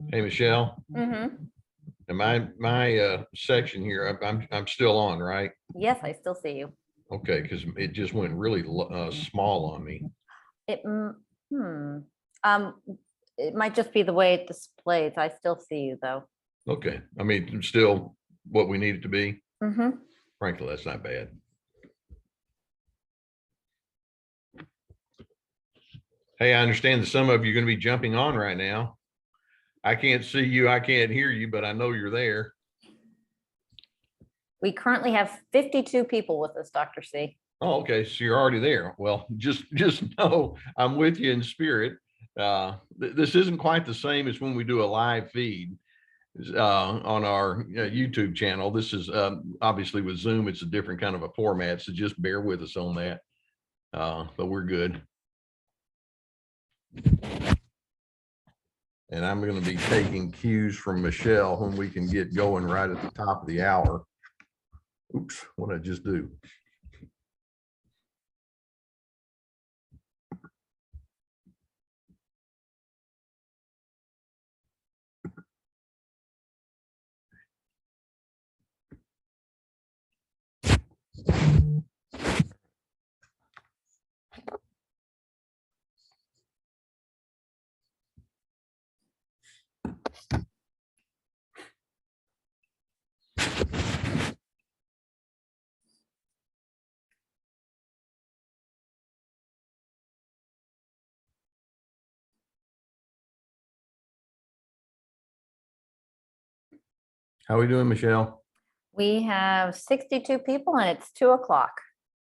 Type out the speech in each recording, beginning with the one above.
Hey, Michelle, Mm-hmm. and my section here, I'm still on, right? Yes, I still see you. Okay, because it just went really small on me. It, um, it might just be the way it displays. I still see you though. Okay, I mean, it's still what we need it to be. Mm-hmm. Frankly, that's not bad. Hey, I understand that some of you are going to be jumping on right now. I can't see you, I can't hear you, but I know you're there. We currently have 52 people with us, Dr. C. Oh, okay, so you're already there. Well, just know I'm with you in spirit. This isn't quite the same as when we do a live feed on our YouTube channel. This is obviously with Zoom, it's a different kind of a format, so just bear with us on that. But we're good. And I'm going to be taking cues from Michelle when we can get going right at the top of the hour. Oops, what did I just do? How are we doing, Michelle? We have 62 people and it's 2 o'clock.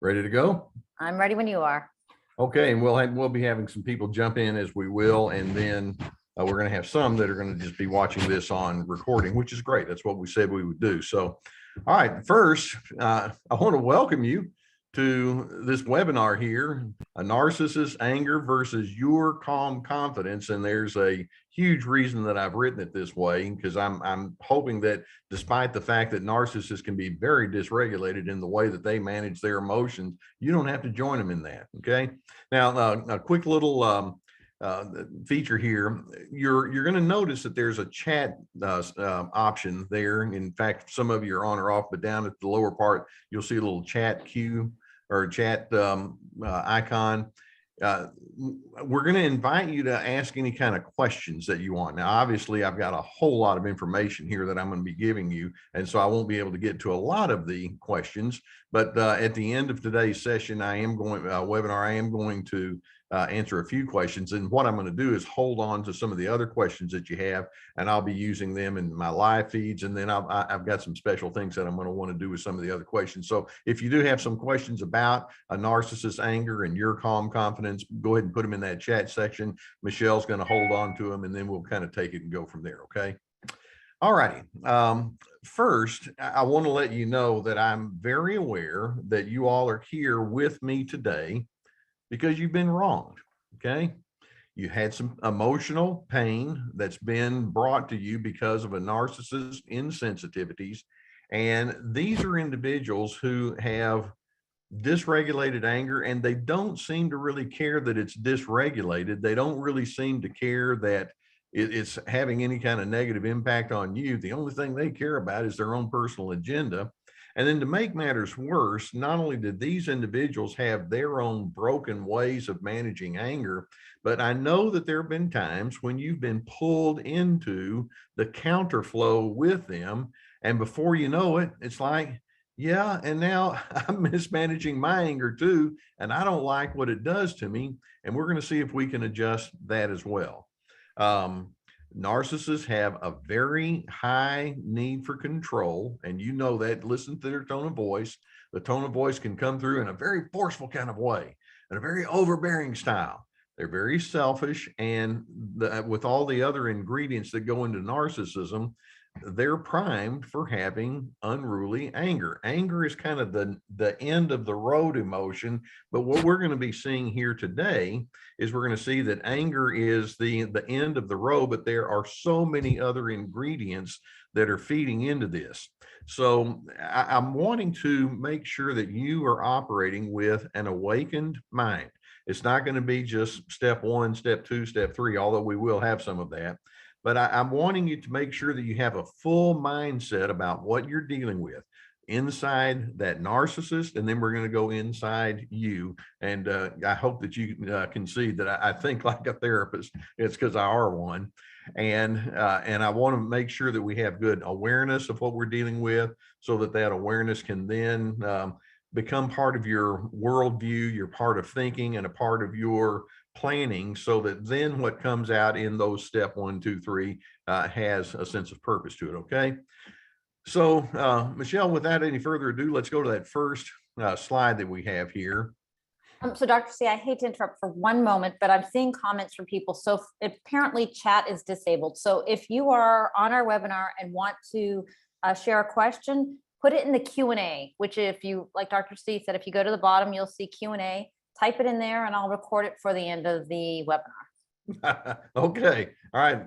Ready to go? I'm ready when you are. Okay, and we'll be having some people jump in as we will, and then we're going to have some that are going to just be watching this on recording, which is great. That's what we said we would do. So, all right, first, I want to welcome you to this webinar here, a narcissist anger versus your calm confidence. And there's a huge reason that I've written it this way, because I'm hoping that despite the fact that narcissists can be very dysregulated in the way that they manage their emotions, you don't have to join them in that. Okay. Now, a quick little feature here, you're going to notice that there's a chat option there. In fact, some of you are on or off, but down at the lower part, you'll see a little chat queue or chat icon. We're going to invite you to ask any kind of questions that you want. Now, obviously, I've got a whole lot of information here that I'm going to be giving you, and so I won't be able to get to a lot of the questions. But at the end of today's session, I am going to answer a few questions. And what I'm going to do is hold on to some of the other questions that you have, and I'll be using them in my live feeds. And then I've got some special things that I'm going to want to do with some of the other questions. So if you do have some questions about a narcissist anger and your calm confidence, go ahead and put them in that chat section. Michelle's going to hold on to them, and then we'll kind of take it and go from there. Okay. All righty. First, I want to let you know that I'm very aware that you all are here with me today because you've been wronged. Okay. You had some emotional pain that's been brought to you because of a narcissist's insensitivities. And these are individuals who have dysregulated anger, and they don't seem to really care that it's dysregulated. They don't really seem to care that it's having any kind of negative impact on you. The only thing they care about is their own personal agenda. And then to make matters worse, not only did these individuals have their own broken ways of managing anger, but I know that there have been times when you've been pulled into the counterflow with them. And before you know it, it's like, yeah, and now I'm mismanaging my anger too, and I don't like what it does to me. And we're going to see if we can adjust that as well. Narcissists have a very high need for control, and you know that. Listen to their tone of voice. The tone of voice can come through in a very forceful kind of way, in a very overbearing style. They're very selfish, and with all the other ingredients that go into narcissism, they're primed for having unruly anger. Anger is kind of the end of the road emotion, but what we're going to be seeing here today is we're going to see that anger is the end of the road, but there are so many other ingredients that are feeding into this. So I'm wanting to make sure that you are operating with an awakened mind. It's not going to be just step one, step two, step three, although we will have some of that. but I'm wanting you to make sure that you have a full mindset about what you're dealing with inside that narcissist, and then we're going to go inside you. And I hope that you can see that I think like a therapist. It's because I are one, and I want to make sure that we have good awareness of what we're dealing with, so that that awareness can then become part of your worldview, your part of thinking, and a part of your planning, so that then what comes out in those step 1, 2, 3 has a sense of purpose to it. Okay. So, Michelle, without any further ado, let's go to that first slide that we have here. So Dr. C, I hate to interrupt for one moment, but I'm seeing comments from people. So apparently chat is disabled. So if you are on our webinar and want to share a question, put it in the Q&A, which if you, like Dr. C said, if you go to the bottom, you'll see Q&A, type it in there and I'll record it for the end of the webinar. Okay. All right.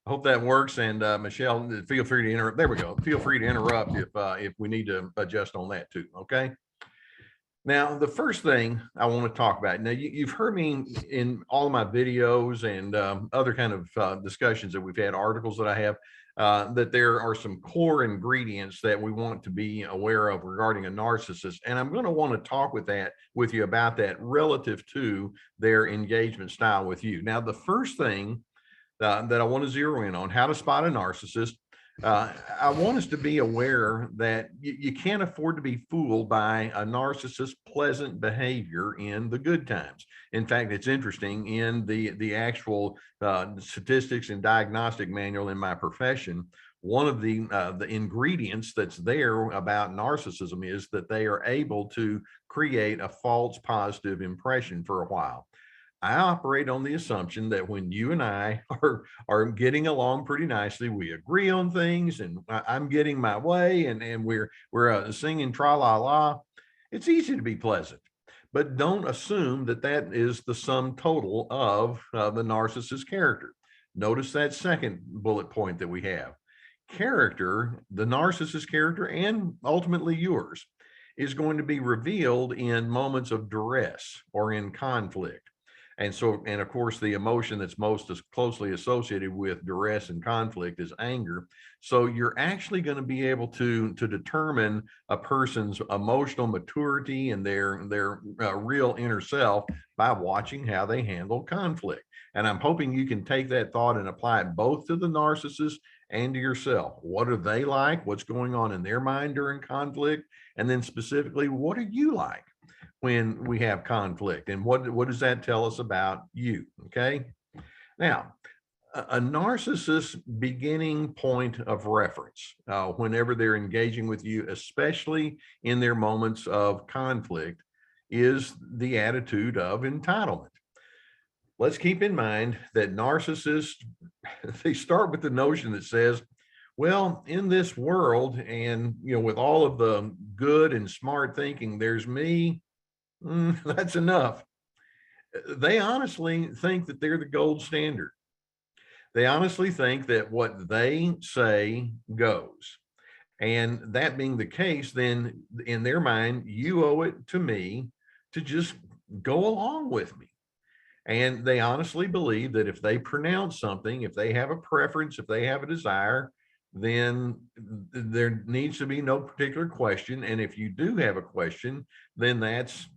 I hope that works. And Michelle, feel free to interrupt. There we go. Feel free to interrupt if we need to adjust on that too. Okay. Now, the first thing I want to talk about, now you've heard me in all of my videos and other kind of discussions that we've had, articles that I have, that there are some core ingredients that we want to be aware of regarding a narcissist. And I'm going to want to talk with you about that relative to their engagement style with you. Now, the first thing that I want to zero in on, how to spot a narcissist. I want us to be aware that you can't afford to be fooled by a narcissist's pleasant behavior in the good times. In fact, it's interesting, in the actual statistics and diagnostic manual in my profession, one of the ingredients that's there about narcissism is that they are able to create a false positive impression for a while. I operate on the assumption that when you and I are getting along pretty nicely, we agree on things, and I'm getting my way, and we're singing tra la la. It's easy to be pleasant, but don't assume that that is the sum total of the narcissist character. Notice that second bullet point that we have. Character, the narcissist character, and ultimately yours, is going to be revealed in moments of duress or in conflict. And so, and of course, the emotion that's most closely associated with duress and conflict is anger. So you're actually going to be able to determine a person's emotional maturity and their real inner self by watching how they handle conflict. And I'm hoping you can take that thought and apply it both to the narcissist and to yourself. What are they like? What's going on in their mind during conflict? And then specifically, what are you like when we have conflict, and what does that tell us about you? Okay. Now, a narcissist's beginning point of reference, whenever they're engaging with you, especially in their moments of conflict, is the attitude of entitlement. Let's keep in mind that narcissists, they start with the notion that says, well, in this world, and with all of the good and smart thinking, there's me. That's enough. They honestly think that they're the gold standard. They honestly think that what they say goes. And that being the case, then in their mind, you owe it to me to just go along with me. And they honestly believe that if they pronounce something, if they have a preference, if they have a desire, then there needs to be no particular question. And if you do have a question, then that's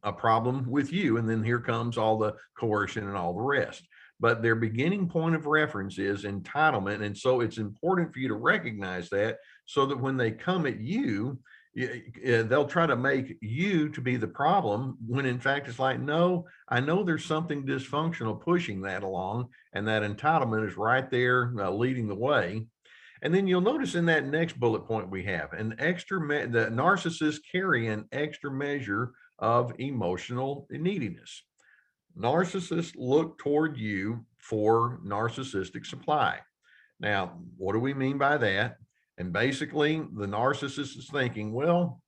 a problem with you. And then here comes all the coercion and all the rest. But their beginning point of reference is entitlement. And so it's important for you to recognize that, so that when they come at you, they'll try to make you to be the problem, when in fact it's like, no, I know there's something dysfunctional pushing that along, and that entitlement is right there leading the way. And then you'll notice in that next bullet point we have the narcissists carry an extra measure of emotional neediness. Narcissists look toward you for narcissistic supply. Now, what do we mean by that? And basically, the narcissist is thinking, well,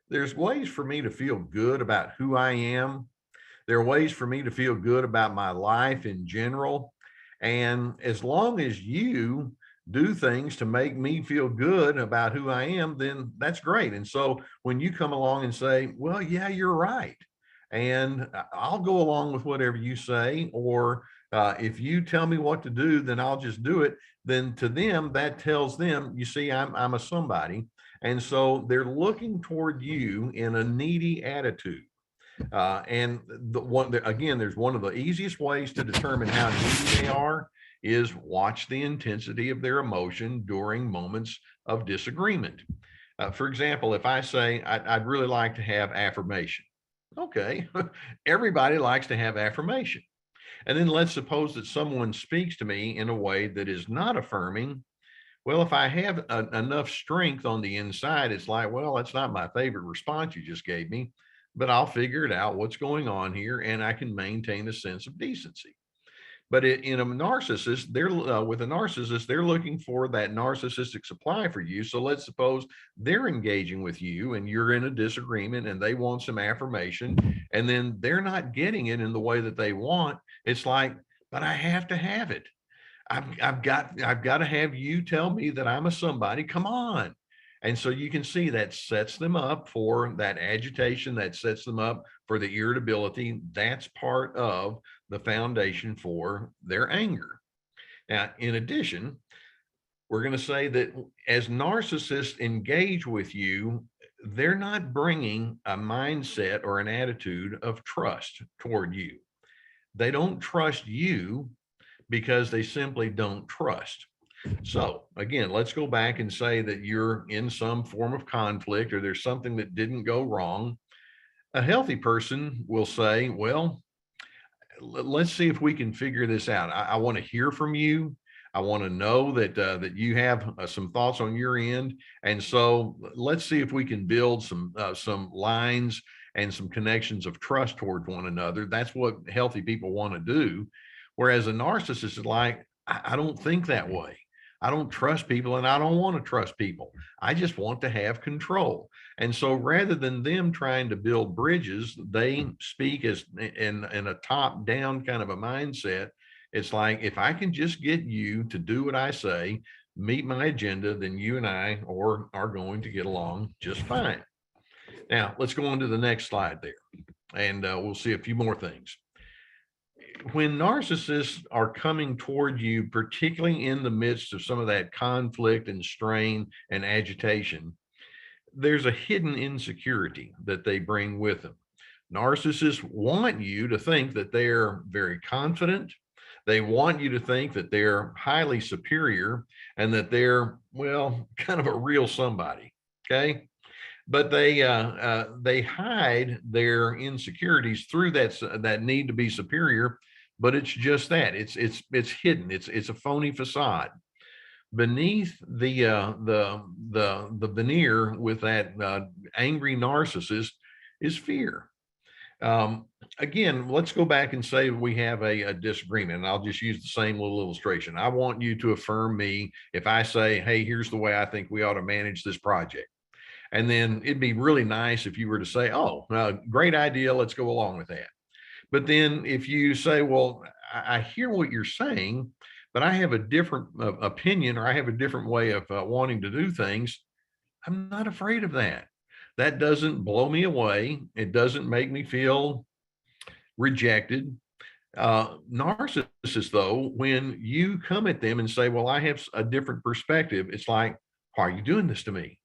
there's ways for me to feel good about who I am. There are ways for me to feel good about my life in general. And as long as you do things to make me feel good about who I am, then that's great. And so when you come along and say, well, yeah, you're right, and I'll go along with whatever you say, or If you tell me what to do, then I'll just do it. Then to them, that tells them, you see, I'm a somebody. And so they're looking toward you in a needy attitude. And again, there's one of the easiest ways to determine how needy they are is watch the intensity of their emotion during moments of disagreement. For example, if I say, I'd really like to have affirmation. Okay, everybody likes to have affirmation. And then let's suppose that someone speaks to me in a way that is not affirming. Well, if I have enough strength on the inside, it's like, well, that's not my favorite response you just gave me, but I'll figure it out what's going on here and I can maintain a sense of decency. But in a narcissist, they're with a narcissist, they're looking for that narcissistic supply for you. So let's suppose they're engaging with you and you're in a disagreement and they want some affirmation and then they're not getting it in the way that they want. It's like, but I have to have it. I've got to have you tell me that I'm a somebody. Come on. And so you can see that sets them up for that agitation, that sets them up for the irritability. That's part of the foundation for their anger. Now, in addition, we're going to say that as narcissists engage with you, they're not bringing a mindset or an attitude of trust toward you. They don't trust you because they simply don't trust. So again, let's go back and say that you're in some form of conflict or there's something that didn't go wrong. A healthy person will say, well, let's see if we can figure this out. I want to hear from you. I want to know that you have some thoughts on your end. And so let's see if we can build some lines and some connections of trust toward one another. That's what healthy people want to do. Whereas a narcissist is like, I don't think that way. I don't trust people and I don't want to trust people. I just want to have control. And so rather than them trying to build bridges, they speak as in a top down kind of a mindset. It's like, if I can just get you to do what I say, meet my agenda, then you and I are going to get along just fine. Now, let's go on to the next slide there, and we'll see a few more things. When narcissists are coming toward you, particularly in the midst of some of that conflict and strain and agitation, there's a hidden insecurity that they bring with them. Narcissists want you to think that they're very confident. They want you to think that they're highly superior and that they're, well, kind of a real somebody. Okay. But they hide their insecurities through that need to be superior. But it's just that it's hidden. It's a phony facade. Beneath the veneer with that angry narcissist is fear. Again, let's go back and say we have a disagreement, and I'll just use the same little illustration. I want you to affirm me if I say, hey, here's the way I think we ought to manage this project. And then it'd be really nice if you were to say, oh, great idea, let's go along with that. But then if you say, well, I hear what you're saying, but I have a different opinion or I have a different way of wanting to do things, I'm not afraid of that. That doesn't blow me away. It doesn't make me feel rejected. Narcissists, though, when you come at them and say, well, I have a different perspective, it's like, why are you doing this to me?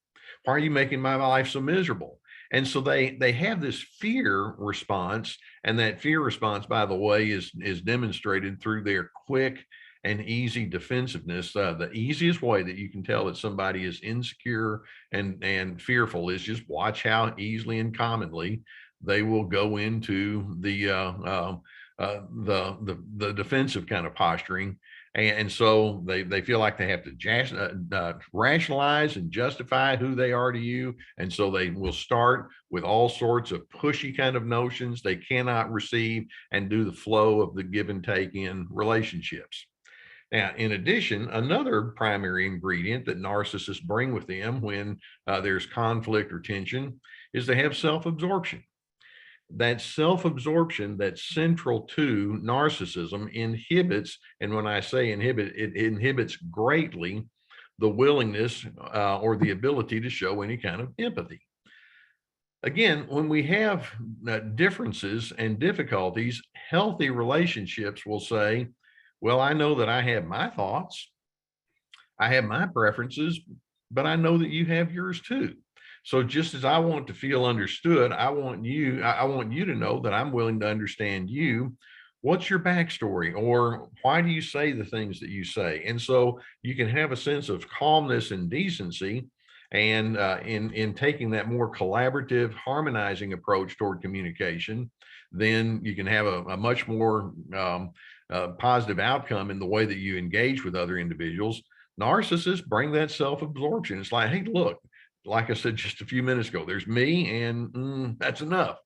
Why are you making my life so miserable? And so they have this fear response, and that fear response, by the way, is demonstrated through their quick and easy defensiveness. The easiest way that you can tell that somebody is insecure and fearful is just watch how easily and commonly they will go into the defensive kind of posturing. And so they feel like they have to rationalize and justify who they are to you. And so they will start with all sorts of pushy kind of notions they cannot receive and do the flow of the give and take in relationships. Now, in addition, another primary ingredient that narcissists bring with them when there's conflict or tension is they have self-absorption. That self-absorption that's central to narcissism inhibits, and when I say inhibit, it inhibits greatly the willingness or the ability to show any kind of empathy. Again, when we have differences and difficulties, healthy relationships will say, Well, I know that I have my thoughts, I have my preferences, but I know that you have yours too. So just as I want to feel understood, I want you to know that I'm willing to understand you. What's your backstory, or why do you say the things that you say? And so you can have a sense of calmness and decency, and in taking that more collaborative, harmonizing approach toward communication, then you can have a much more positive outcome in the way that you engage with other individuals. Narcissists bring that self-absorption. It's like, hey, look, like I said just a few minutes ago, there's me, and that's enough.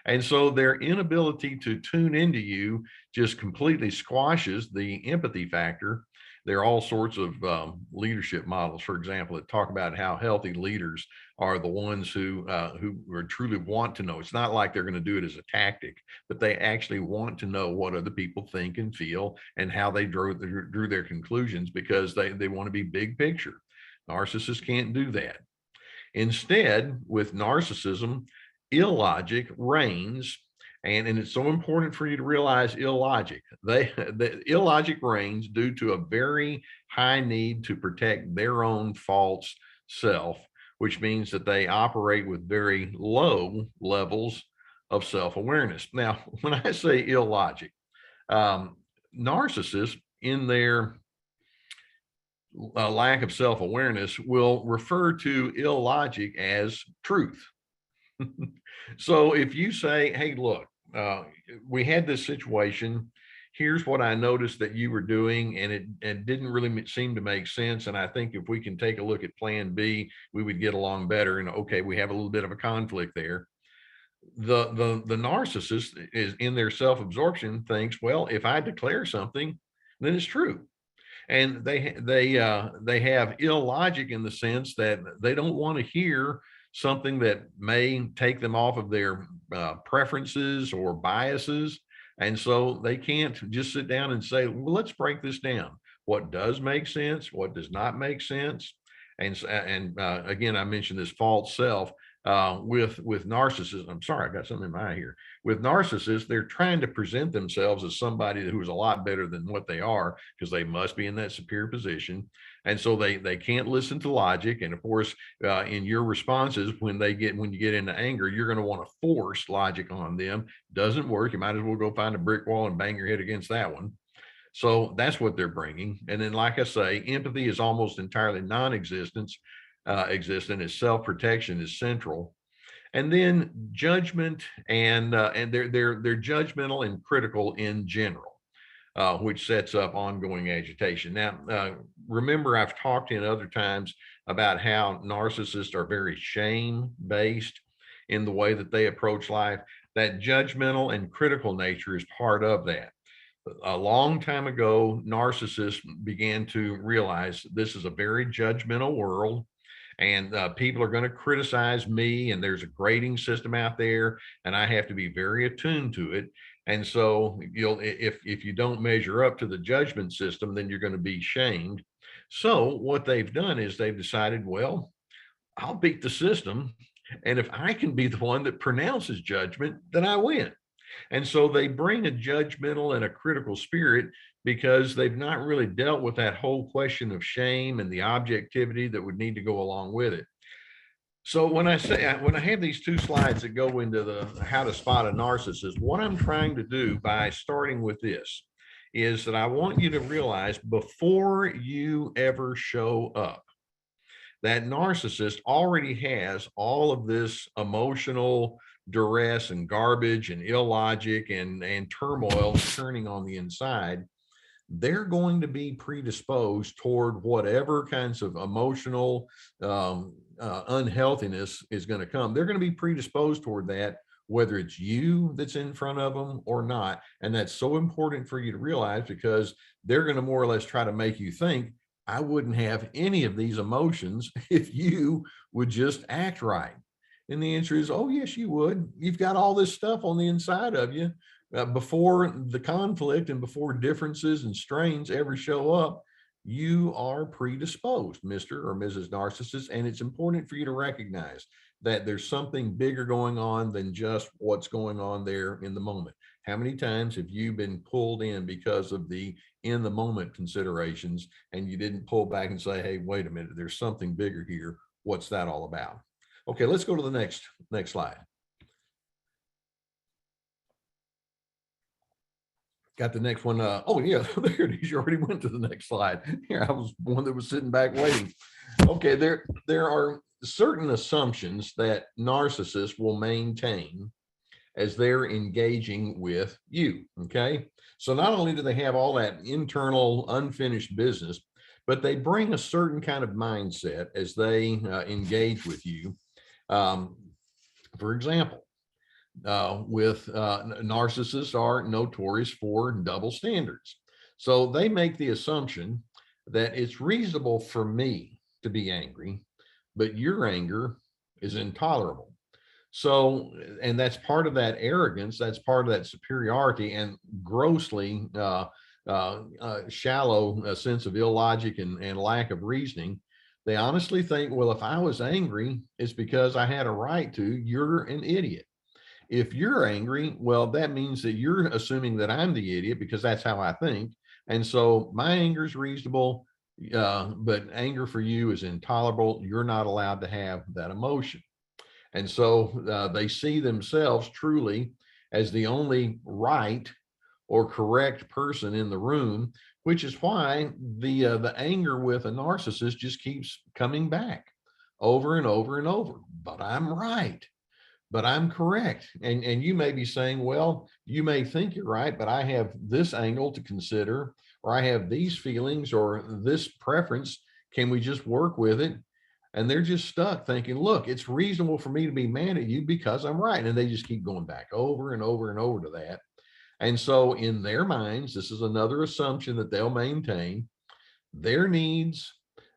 And so their inability to tune into you just completely squashes the empathy factor. There are all sorts of leadership models, for example, that talk about how healthy leaders are the ones who are truly want to know. It's not like they're going to do it as a tactic, but they actually want to know what other people think and feel, and how they drew their conclusions, because they want to be big picture. Narcissists can't do that. Instead, with narcissism, illogic reigns. And it's so important for you to realize illogic. The illogic reigns due to a very high need to protect their own false self, which means that they operate with very low levels of self-awareness. Now, when I say illogic, narcissists, in their lack of self-awareness, will refer to illogic as truth. So if you say, hey, look, we had this situation, here's what I noticed that you were doing, and it didn't really seem to make sense, and I think if we can take a look at plan B, we would get along better. And okay, we have a little bit of a conflict there. The narcissist is, in their self-absorption, thinks, well, if I declare something, then it's true. And they have illogic in the sense that they don't want to hear something that may take them off of their preferences or biases. And so they can't just sit down and say, well, let's break this down. What does make sense? What does not make sense? And again, I mentioned this false self with narcissists. I'm sorry, I got something in my eye here. With narcissists, they're trying to present themselves as somebody who's a lot better than what they are, because they must be in that superior position. And so they can't listen to logic. And of course, in your responses, when you get into anger, you're going to want to force logic on them. Doesn't work. You might as well go find a brick wall and bang your head against that one. So that's what they're bringing. And then, like I say, empathy is almost entirely non-existent. Existent as self-protection is central. And then judgment, and they're judgmental and critical in general, which sets up ongoing agitation. Now, remember, I've talked in other times about how narcissists are very shame-based in the way that they approach life. That judgmental and critical nature is part of that. A long time ago, narcissists began to realize this is a very judgmental world, and people are going to criticize me, and there's a grading system out there, and I have to be very attuned to it. And so if you don't measure up to the judgment system, then you're going to be shamed. So what they've done is they've decided, well, I'll beat the system, and if I can be the one that pronounces judgment, then I win. And so they bring a judgmental and a critical spirit, because they've not really dealt with that whole question of shame and the objectivity that would need to go along with it. So when I have these two slides that go into the how to spot a narcissist, what I'm trying to do by starting with this is that I want you to realize, before you ever show up, that narcissist already has all of this emotional duress and garbage and illogic and turmoil churning on the inside. They're going to be predisposed toward whatever kinds of emotional unhealthiness is going to come. They're going to be predisposed toward that, whether it's you that's in front of them or not. And that's so important for you to realize, because they're going to more or less try to make you think, I wouldn't have any of these emotions if you would just act right. And the answer is, oh, yes, you would. You've got all this stuff on the inside of you. Before the conflict and before differences and strains ever show up, you are predisposed, Mr. or Mrs. Narcissist. And it's important for you to recognize that there's something bigger going on than just what's going on there in the moment. How many times have you been pulled in because of the in the moment considerations and you didn't pull back and say, hey, wait a minute, there's something bigger here. What's that all about? Okay, let's go to the next slide. Got the next one. Oh yeah, there it is. You already went to the next slide. Here, I was one that was sitting back waiting. Okay, there are certain assumptions that narcissists will maintain as they're engaging with you. Okay, so not only do they have all that internal unfinished business, but they bring a certain kind of mindset as they engage with you. For example, with narcissists are notorious for double standards. So they make the assumption that it's reasonable for me to be angry, but your anger is intolerable. So, and that's part of that arrogance, that's part of that superiority and grossly shallow sense of illogic and lack of reasoning. They honestly think, well, if I was angry, it's because I had a right to. You're an idiot. If you're angry, well, that means that you're assuming that I'm the idiot because that's how I think. And so my anger is reasonable, but anger for you is intolerable. You're not allowed to have that emotion. And so they see themselves truly as the only right or correct person in the room, which is why the anger with a narcissist just keeps coming back over and over and over. But I'm right. But I'm correct. And you may be saying, well, you may think you're right, but I have this angle to consider, or I have these feelings or this preference. Can we just work with it? And they're just stuck thinking, look, it's reasonable for me to be mad at you because I'm right. And they just keep going back over and over and over to that. And so in their minds, this is another assumption that they'll maintain. Their needs,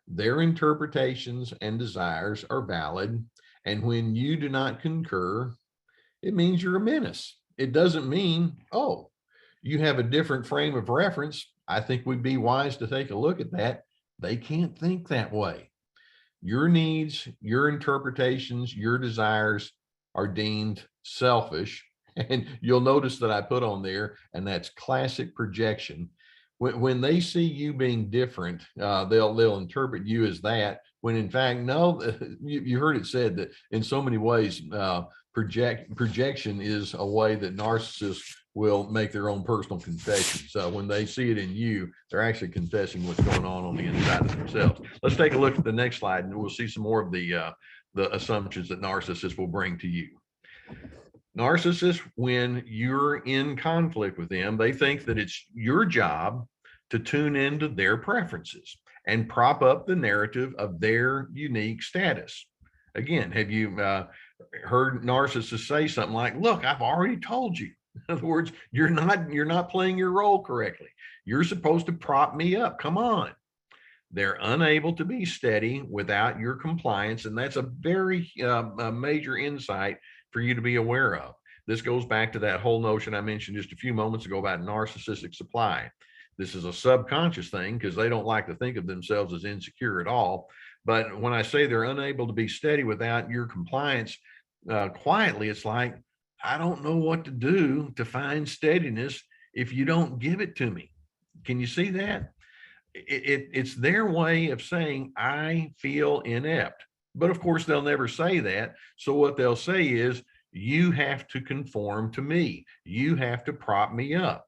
their interpretations and desires are valid. And when you do not concur, it means you're a menace. It doesn't mean, oh, you have a different frame of reference. I think we'd be wise to take a look at that. They can't think that way. Your needs, your interpretations, your desires are deemed selfish. And you'll notice that I put on there, and that's classic projection. When they see you being different, they'll interpret you as that, when in fact, no, you heard it said that in so many ways, projection is a way that narcissists will make their own personal confession. So when they see it in you, they're actually confessing what's going on the inside of themselves. Let's take a look at the next slide, and we'll see some more of the assumptions that narcissists will bring to you. Narcissists, when you're in conflict with them, they think that it's your job to tune into their preferences and prop up the narrative of their unique status. Again, have you heard narcissists say something like, look, I've already told you. In other words, you're not playing your role correctly. You're supposed to prop me up. Come on. They're unable to be steady without your compliance. And that's a very major insight for you to be aware of. This goes back to that whole notion I mentioned just a few moments ago about narcissistic supply. This is a subconscious thing because they don't like to think of themselves as insecure at all. But when I say they're unable to be steady without your compliance, quietly, it's like, I don't know what to do to find steadiness if you don't give it to me. Can you see that? It's their way of saying, I feel inept. But of course, they'll never say that. So what they'll say is, you have to conform to me. You have to prop me up.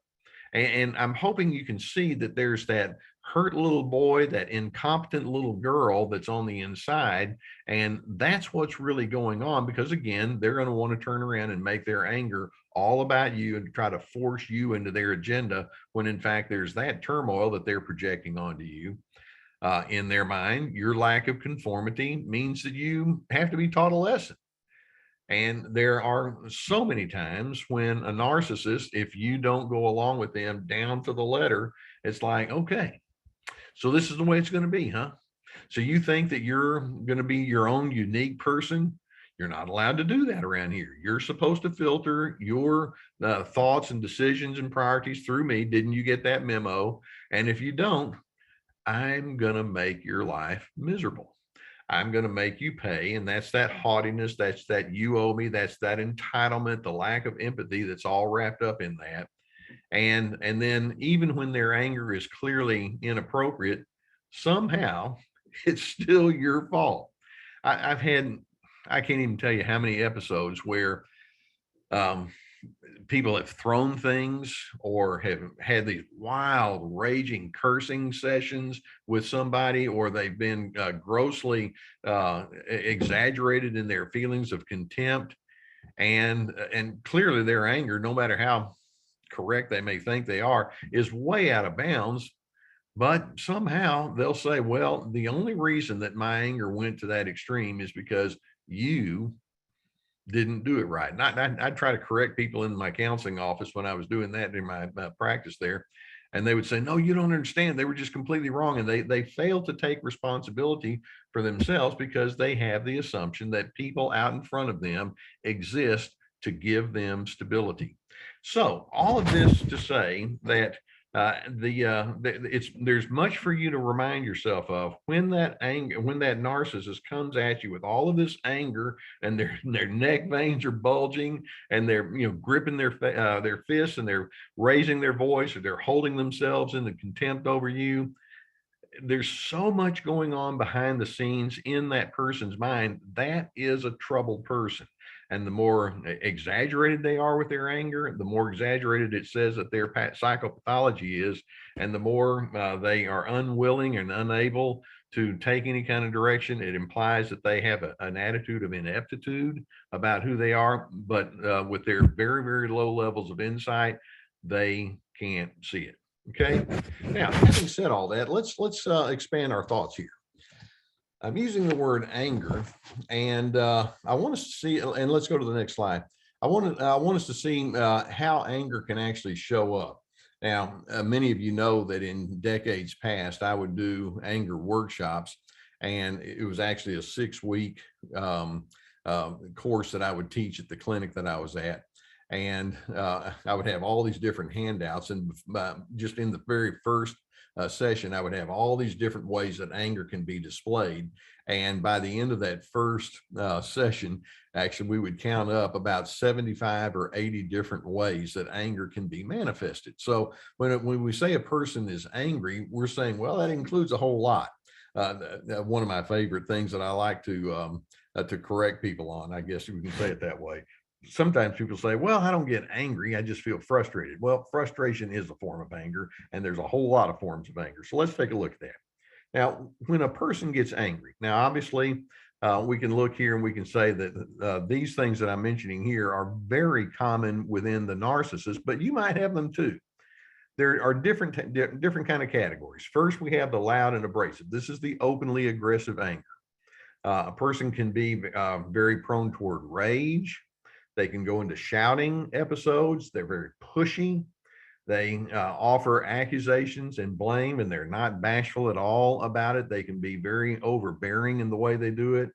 And I'm hoping you can see that there's that hurt little boy, that incompetent little girl that's on the inside. And that's what's really going on, because again, they're going to want to turn around and make their anger all about you and try to force you into their agenda, when in fact, there's that turmoil that they're projecting onto you. In their mind, your lack of conformity means that you have to be taught a lesson. And there are so many times when a narcissist, if you don't go along with them down to the letter, it's like, okay, so this is the way it's going to be, huh? So you think that you're going to be your own unique person? You're not allowed to do that around here. You're supposed to filter your thoughts and decisions and priorities through me. Didn't you get that memo? And if you don't, I'm going to make your life miserable. I'm going to make you pay. And that's that haughtiness. That's that you owe me. That's that entitlement, the lack of empathy that's all wrapped up in that. And then even when their anger is clearly inappropriate, somehow it's still your fault. I've had, I can't even tell you how many episodes where um, people have thrown things or have had these wild raging cursing sessions with somebody, or they've been grossly exaggerated in their feelings of contempt, and clearly their anger, no matter how correct they may think they are, is way out of bounds. But somehow they'll say, well, the only reason that my anger went to that extreme is because you didn't do it right. Not, I'd try to correct people in my counseling office when I was doing that in my practice there. And they would say, no, you don't understand. They were just completely wrong. And they fail to take responsibility for themselves because they have the assumption that people out in front of them exist to give them stability. So all of this to say that there's much for you to remind yourself of when that anger, when that narcissist comes at you with all of this anger, and their neck veins are bulging, and they're gripping their fists, and they're raising their voice, or they're holding themselves in the contempt over you. There's so much going on behind the scenes in that person's mind. That is a troubled person. And the more exaggerated they are with their anger, the more exaggerated it says that their psychopathology is, and the more they are unwilling and unable to take any kind of direction, it implies that they have an attitude of ineptitude about who they are. But with their very, very low levels of insight, they can't see it. Okay. Now, having said all that, let's expand our thoughts here. I'm using the word anger, and I want us to see, and let's go to the next slide. I want us to see how anger can actually show up. Now, many of you know that in decades past, I would do anger workshops, and it was actually a 6-week course that I would teach at the clinic that I was at. And I would have all these different handouts, and just in the very first session, I would have all these different ways that anger can be displayed. And by the end of that first session, actually, we would count up about 75 or 80 different ways that anger can be manifested. So when we say a person is angry, we're saying, well, that includes a whole lot. One of my favorite things that I like to correct people on, I guess you can say it that way. Sometimes people say, well, I don't get angry, I just feel frustrated. Well, frustration is a form of anger, and there's a whole lot of forms of anger. So let's take a look at that. Now, when a person gets angry, now, obviously, we can look here and we can say that these things that I'm mentioning here are very common within the narcissist, but you might have them too. There are different kind of categories. First, we have the loud and abrasive. This is the openly aggressive anger. A person can be very prone toward rage. They can go into shouting episodes. They're very pushy. They offer accusations and blame, and they're not bashful at all about it. They can be very overbearing in the way they do it.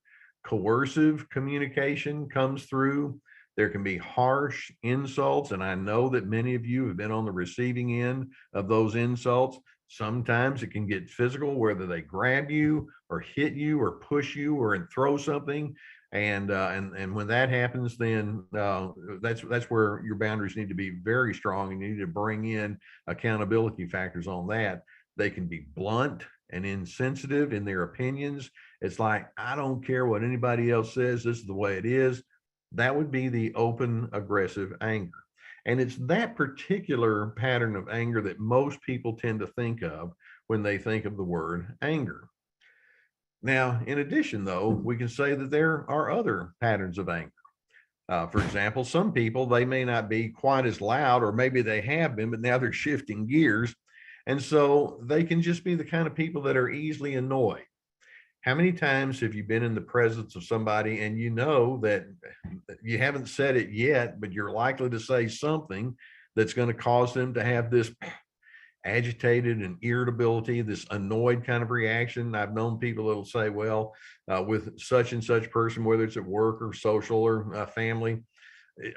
Coercive communication comes through. There can be harsh insults, and I know that many of you have been on the receiving end of those insults. Sometimes it can get physical, whether they grab you or hit you or push you or throw something. And when that happens, then that's where your boundaries need to be very strong, and you need to bring in accountability factors on that. They can be blunt and insensitive in their opinions. It's like, I don't care what anybody else says, this is the way it is. That would be the open aggressive anger. And it's that particular pattern of anger that most people tend to think of when they think of the word anger. Now, in addition, though, we can say that there are other patterns of anger. For example, some people, they may not be quite as loud, or maybe they have been, but now they're shifting gears. And so they can just be the kind of people that are easily annoyed. How many times have you been in the presence of somebody and you know that you haven't said it yet, but you're likely to say something that's going to cause them to have this agitated and irritability, this annoyed kind of reaction? I've known people that'll say, well, with such and such person, whether it's at work or social or family,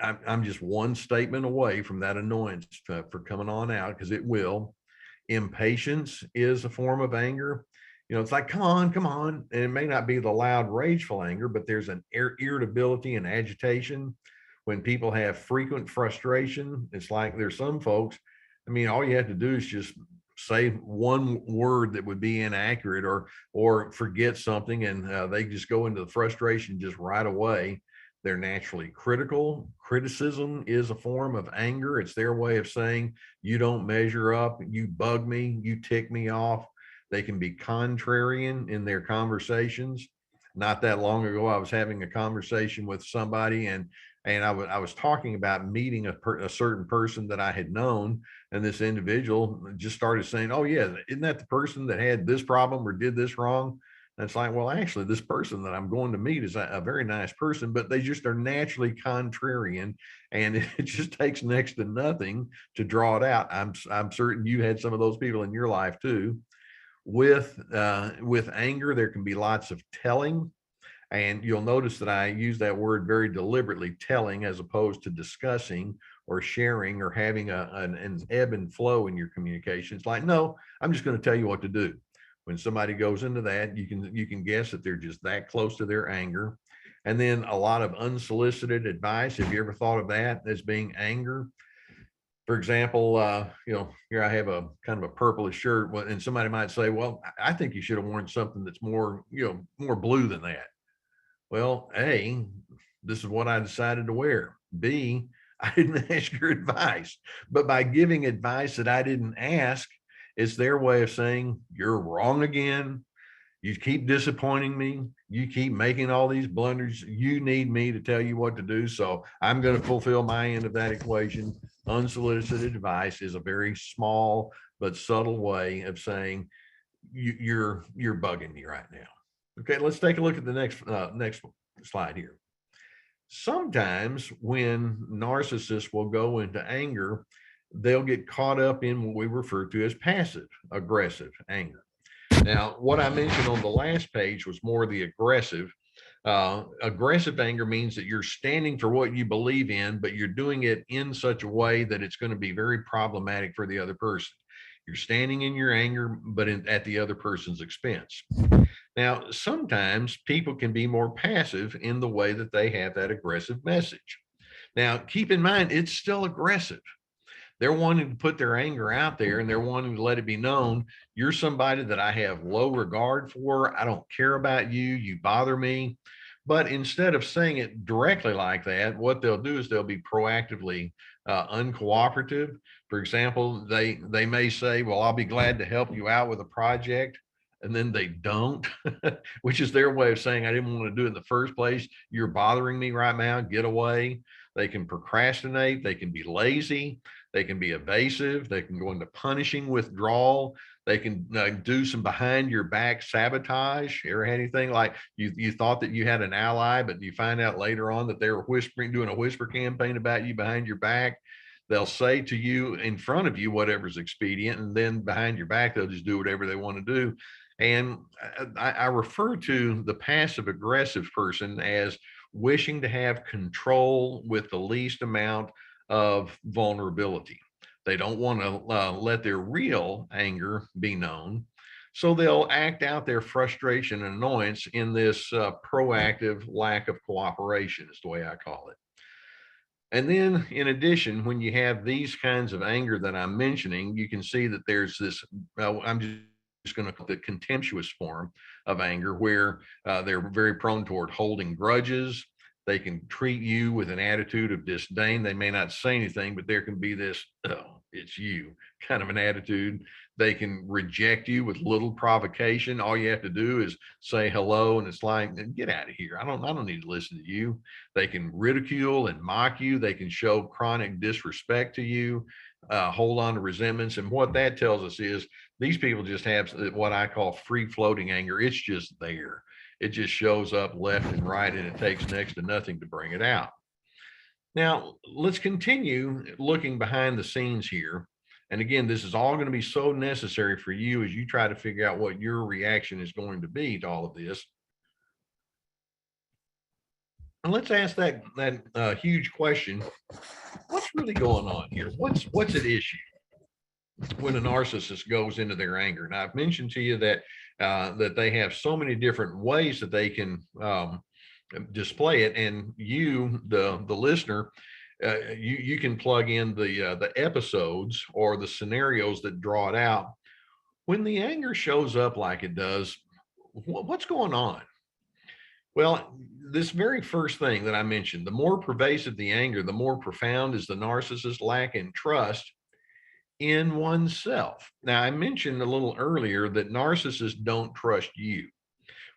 I'm just one statement away from that annoyance for coming on out, because it will. Impatience is a form of anger. it's like, come on, come on. And it may not be the loud, rageful anger, but there's an irritability and agitation. When people have frequent frustration, it's like there's some folks, I mean, all you have to do is just say one word that would be inaccurate or forget something, and they just go into the frustration just right away. They're naturally critical. Criticism is a form of anger. It's their way of saying, you don't measure up, you bug me, you tick me off. They can be contrarian in their conversations. Not that long ago, I was having a conversation with somebody, and I was talking about meeting a certain person that I had known, and this individual just started saying, "Oh yeah, isn't that the person that had this problem or did this wrong?" And it's like, well, actually, this person that I'm going to meet is a very nice person, but they just are naturally contrarian, and it just takes next to nothing to draw it out. I'm certain you had some of those people in your life too. With anger, there can be lots of telling, and you'll notice that I use that word very deliberately, telling, as opposed to discussing or sharing or having an ebb and flow in your communications. Like, no, I'm just going to tell you what to do. When somebody goes into that, you can guess that they're just that close to their anger. And then a lot of unsolicited advice. Have you ever thought of that as being anger? For example, here I have a kind of a purplish shirt, and somebody might say, well, I think you should have worn something that's more, more blue than that. Well, A, this is what I decided to wear. B, I didn't ask your advice. But by giving advice that I didn't ask, it's their way of saying, you're wrong again. You keep disappointing me. You keep making all these blunders. You need me to tell you what to do. So I'm going to fulfill my end of that equation. Unsolicited advice is a very small but subtle way of saying you're bugging me right now. Okay, let's take a look at the next slide here. Sometimes when narcissists will go into anger, they'll get caught up in what we refer to as passive aggressive anger. Now, what I mentioned on the last page was more the aggressive. Aggressive anger means that you're standing for what you believe in, but you're doing it in such a way that it's going to be very problematic for the other person. You're standing in your anger, but at the other person's expense. Now, sometimes people can be more passive in the way that they have that aggressive message. Now, keep in mind, it's still aggressive. They're wanting to put their anger out there, and they're wanting to let it be known, you're somebody that I have low regard for. I don't care about you. You bother me. But instead of saying it directly like that, what they'll do is they'll be proactively uncooperative. For example, they may say, well, I'll be glad to help you out with a project. And then they don't, which is their way of saying, I didn't want to do it in the first place. You're bothering me right now. Get away. They can procrastinate. They can be lazy. They can be evasive. They can go into punishing withdrawal. They can do some behind your back sabotage. You ever had anything like you thought that you had an ally, but you find out later on that they were doing a whisper campaign about you behind your back? They'll say to you in front of you whatever's expedient, and then behind your back, they'll just do whatever they want to do. And I refer to the passive aggressive person as wishing to have control with the least amount of vulnerability. They don't want to let their real anger be known. So they'll act out their frustration and annoyance in this proactive lack of cooperation, is the way I call it. And then, in addition, when you have these kinds of anger that I'm mentioning, you can see that there's this, I'm just going to call it the contemptuous form of anger, where they're very prone toward holding grudges. They can treat you with an attitude of disdain. They may not say anything, but there can be this, oh, it's you kind of an attitude. They can reject you with little provocation. All you have to do is say hello, and it's like, get out of here. I don't need to listen to you. They can ridicule and mock you. They can show chronic disrespect to you, hold on to resentments. And what that tells us is these people just have what I call free floating anger. It's just there. It just shows up left and right, and it takes next to nothing to bring it out. Now, let's continue looking behind the scenes here. And again, this is all going to be so necessary for you as you try to figure out what your reaction is going to be to all of this. And let's ask that huge question: what's really going on here? What's at issue? when a narcissist goes into their anger. Now, I've mentioned to you that that they have so many different ways that they can display it, and you, the listener, you can plug in the episodes or the scenarios that draw it out. When the anger shows up like it does, what's going on? Well, this very first thing that I mentioned, the more pervasive the anger, the more profound is the narcissist lack in trust in oneself. Now, I mentioned a little earlier that narcissists don't trust you,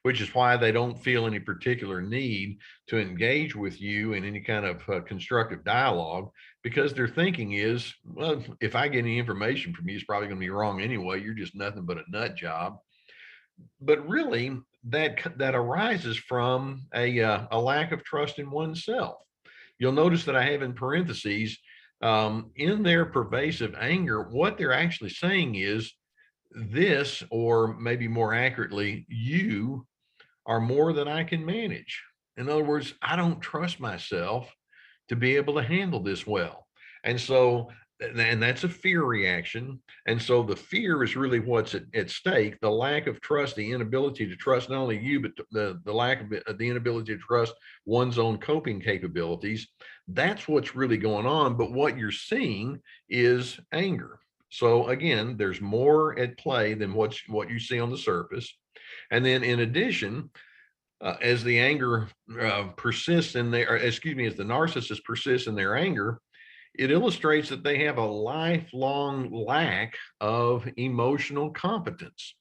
which is why they don't feel any particular need to engage with you in any kind of constructive dialogue, because their thinking is, well, if I get any information from you, it's probably going to be wrong anyway. You're just nothing but a nut job. But really, that arises from a lack of trust in oneself. You'll notice that I have in parentheses, in their pervasive anger, what they're actually saying is this, or maybe more accurately, you are more than I can manage. In other words, I don't trust myself to be able to handle this well. And so, and that's a fear reaction. And so the fear is really what's at stake, the lack of trust, the inability to trust not only you, but the lack of the inability to trust one's own coping capabilities. That's what's really going on. But what you're seeing is anger. So again, there's more at play than what you see on the surface. And then in addition, as the anger persists in their, excuse me, as the narcissist persists in their anger, it illustrates that they have a lifelong lack of emotional competence.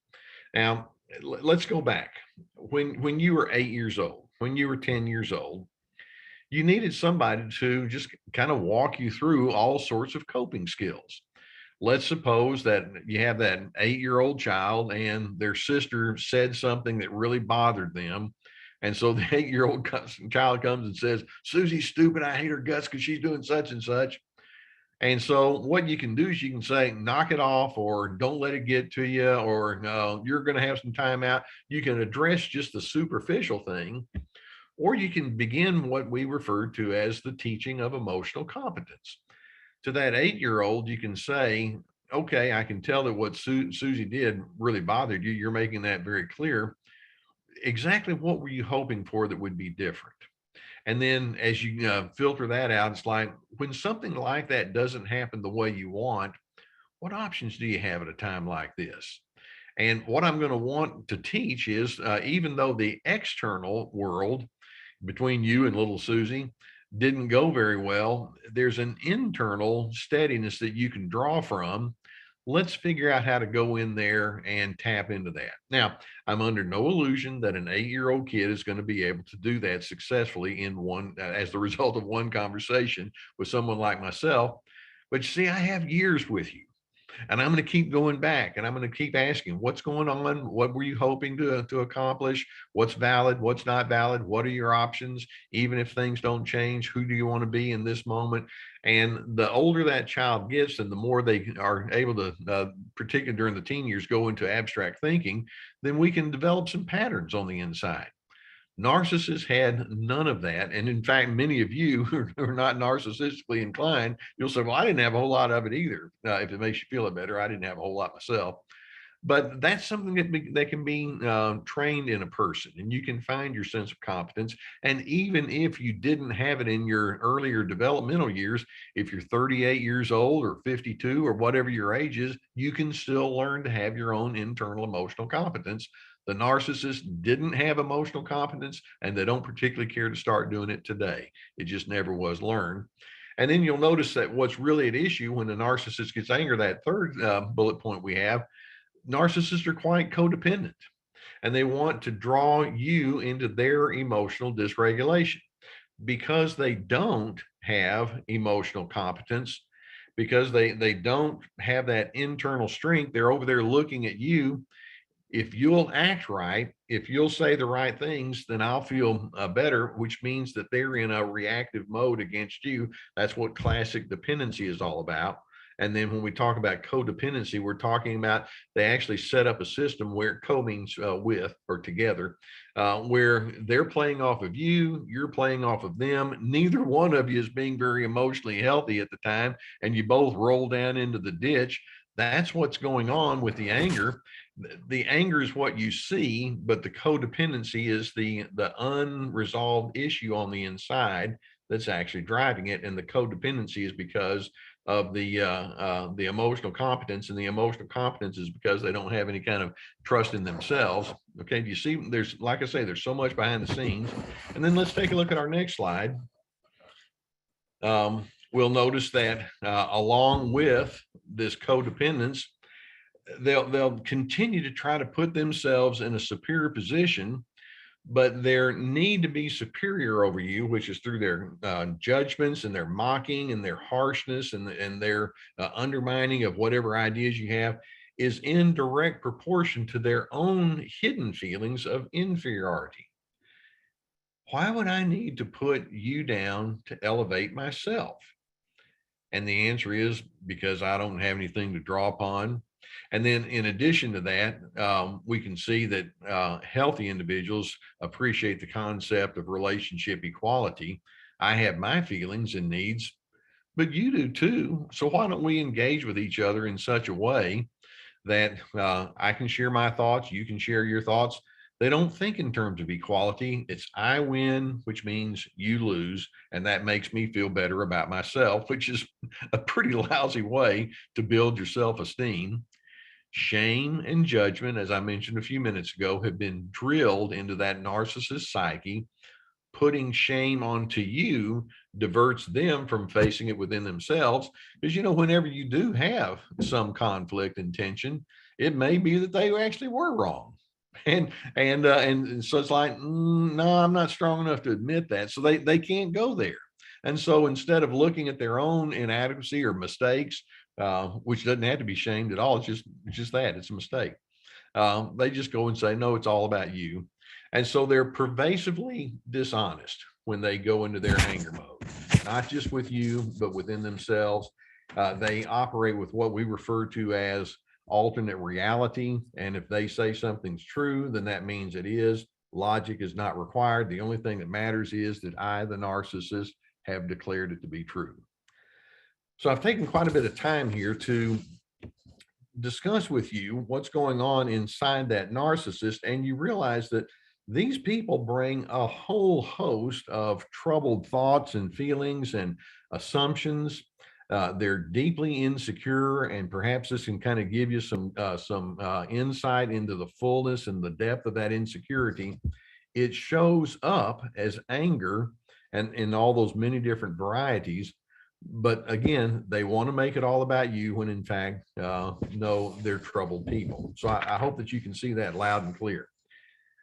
Now, let's go back. When you were 8 years old, when you were 10 years old, you needed somebody to just kind of walk you through all sorts of coping skills. Let's suppose that you have that 8-year-old child and their sister said something that really bothered them. And so the 8-year-old child comes and says, Susie's stupid. I hate her guts because she's doing such and such. And so what you can do is you can say, knock it off, or don't let it get to you, or you're going to have some time out. You can address just the superficial thing, or you can begin what we refer to as the teaching of emotional competence. To that 8-year-old, you can say, okay, I can tell that what Susie did really bothered you. You're making that very clear. Exactly what were you hoping for that would be different? And then as you filter that out, it's like, when something like that doesn't happen the way you want, what options do you have at a time like this? And what I'm going to want to teach is, even though the external world between you and little Susie didn't go very well, there's an internal steadiness that you can draw from. Let's figure out how to go in there and tap into that. Now, I'm under no illusion that an 8-year-old kid is going to be able to do that successfully in one, as the result of one conversation with someone like myself. But you see, I have years with you. And I'm going to keep going back, and I'm going to keep asking, what's going on? What were you hoping to accomplish? What's valid? What's not valid? What are your options? Even if things don't change, who do you want to be in this moment? And the older that child gets, and the more they are able to, particularly during the teen years, go into abstract thinking, then we can develop some patterns on the inside. Narcissists had none of that. And in fact, many of you who are not narcissistically inclined, you'll say, well, I didn't have a whole lot of it either. If it makes you feel better, I didn't have a whole lot myself. But that's something that can be trained in a person, and you can find your sense of competence. And even if you didn't have it in your earlier developmental years, if you're 38 years old or 52 or whatever your age is, you can still learn to have your own internal emotional competence. The narcissist didn't have emotional competence, and they don't particularly care to start doing it today. It just never was learned. And then you'll notice that what's really at issue when the narcissist gets angry, that third bullet point we have, narcissists are quite codependent, and they want to draw you into their emotional dysregulation. Because they don't have emotional competence, because they don't have that internal strength, they're over there looking at you. If you'll act right, if you'll say the right things, then I'll feel better, which means that they're in a reactive mode against you. That's what classic dependency is all about. And then when we talk about codependency, we're talking about they actually set up a system where co means with or together, where they're playing off of you, you're playing off of them. Neither one of you is being very emotionally healthy at the time, and you both roll down into the ditch. That's what's going on with the anger. The anger is what you see, but the codependency is the unresolved issue on the inside that's actually driving it. And the codependency is because of the emotional competence, and the emotional competence is because they don't have any kind of trust in themselves. Okay, do you see? There's, like I say, there's so much behind the scenes. And then let's take a look at our next slide. We'll notice that along with this codependence, they'll continue to try to put themselves in a superior position, but their need to be superior over you, which is through their judgments and their mocking and their harshness and their undermining of whatever ideas you have, is in direct proportion to their own hidden feelings of inferiority. Why would I need to put you down to elevate myself? And the answer is because I don't have anything to draw upon. And then in addition to that, we can see that healthy individuals appreciate the concept of relationship equality. I have my feelings and needs, but you do too. So why don't we engage with each other in such a way that I can share my thoughts, you can share your thoughts. They don't think in terms of equality. It's I win, which means you lose. And that makes me feel better about myself, which is a pretty lousy way to build your self-esteem. Shame and judgment, as I mentioned a few minutes ago, have been drilled into that narcissist psyche. Putting shame onto you diverts them from facing it within themselves. Because, whenever you do have some conflict and tension, it may be that they actually were wrong. And so it's like, no, I'm not strong enough to admit that. So they can't go there. And so instead of looking at their own inadequacy or mistakes, which doesn't have to be shamed at all, it's just that it's a mistake. They just go and say, no, it's all about you. And so they're pervasively dishonest when they go into their anger mode, not just with you, but within themselves. They operate with what we refer to as alternate reality. And if they say something's true, then that means it is. Logic is not required. The only thing that matters is that I, the narcissist, have declared it to be true. So I've taken quite a bit of time here to discuss with you what's going on inside that narcissist. And you realize that these people bring a whole host of troubled thoughts and feelings and assumptions. They're deeply insecure, and perhaps this can kind of give you some insight into the fullness and the depth of that insecurity. It shows up as anger and in all those many different varieties. But again, they want to make it all about you when in fact, no, they're troubled people. So I hope that you can see that loud and clear.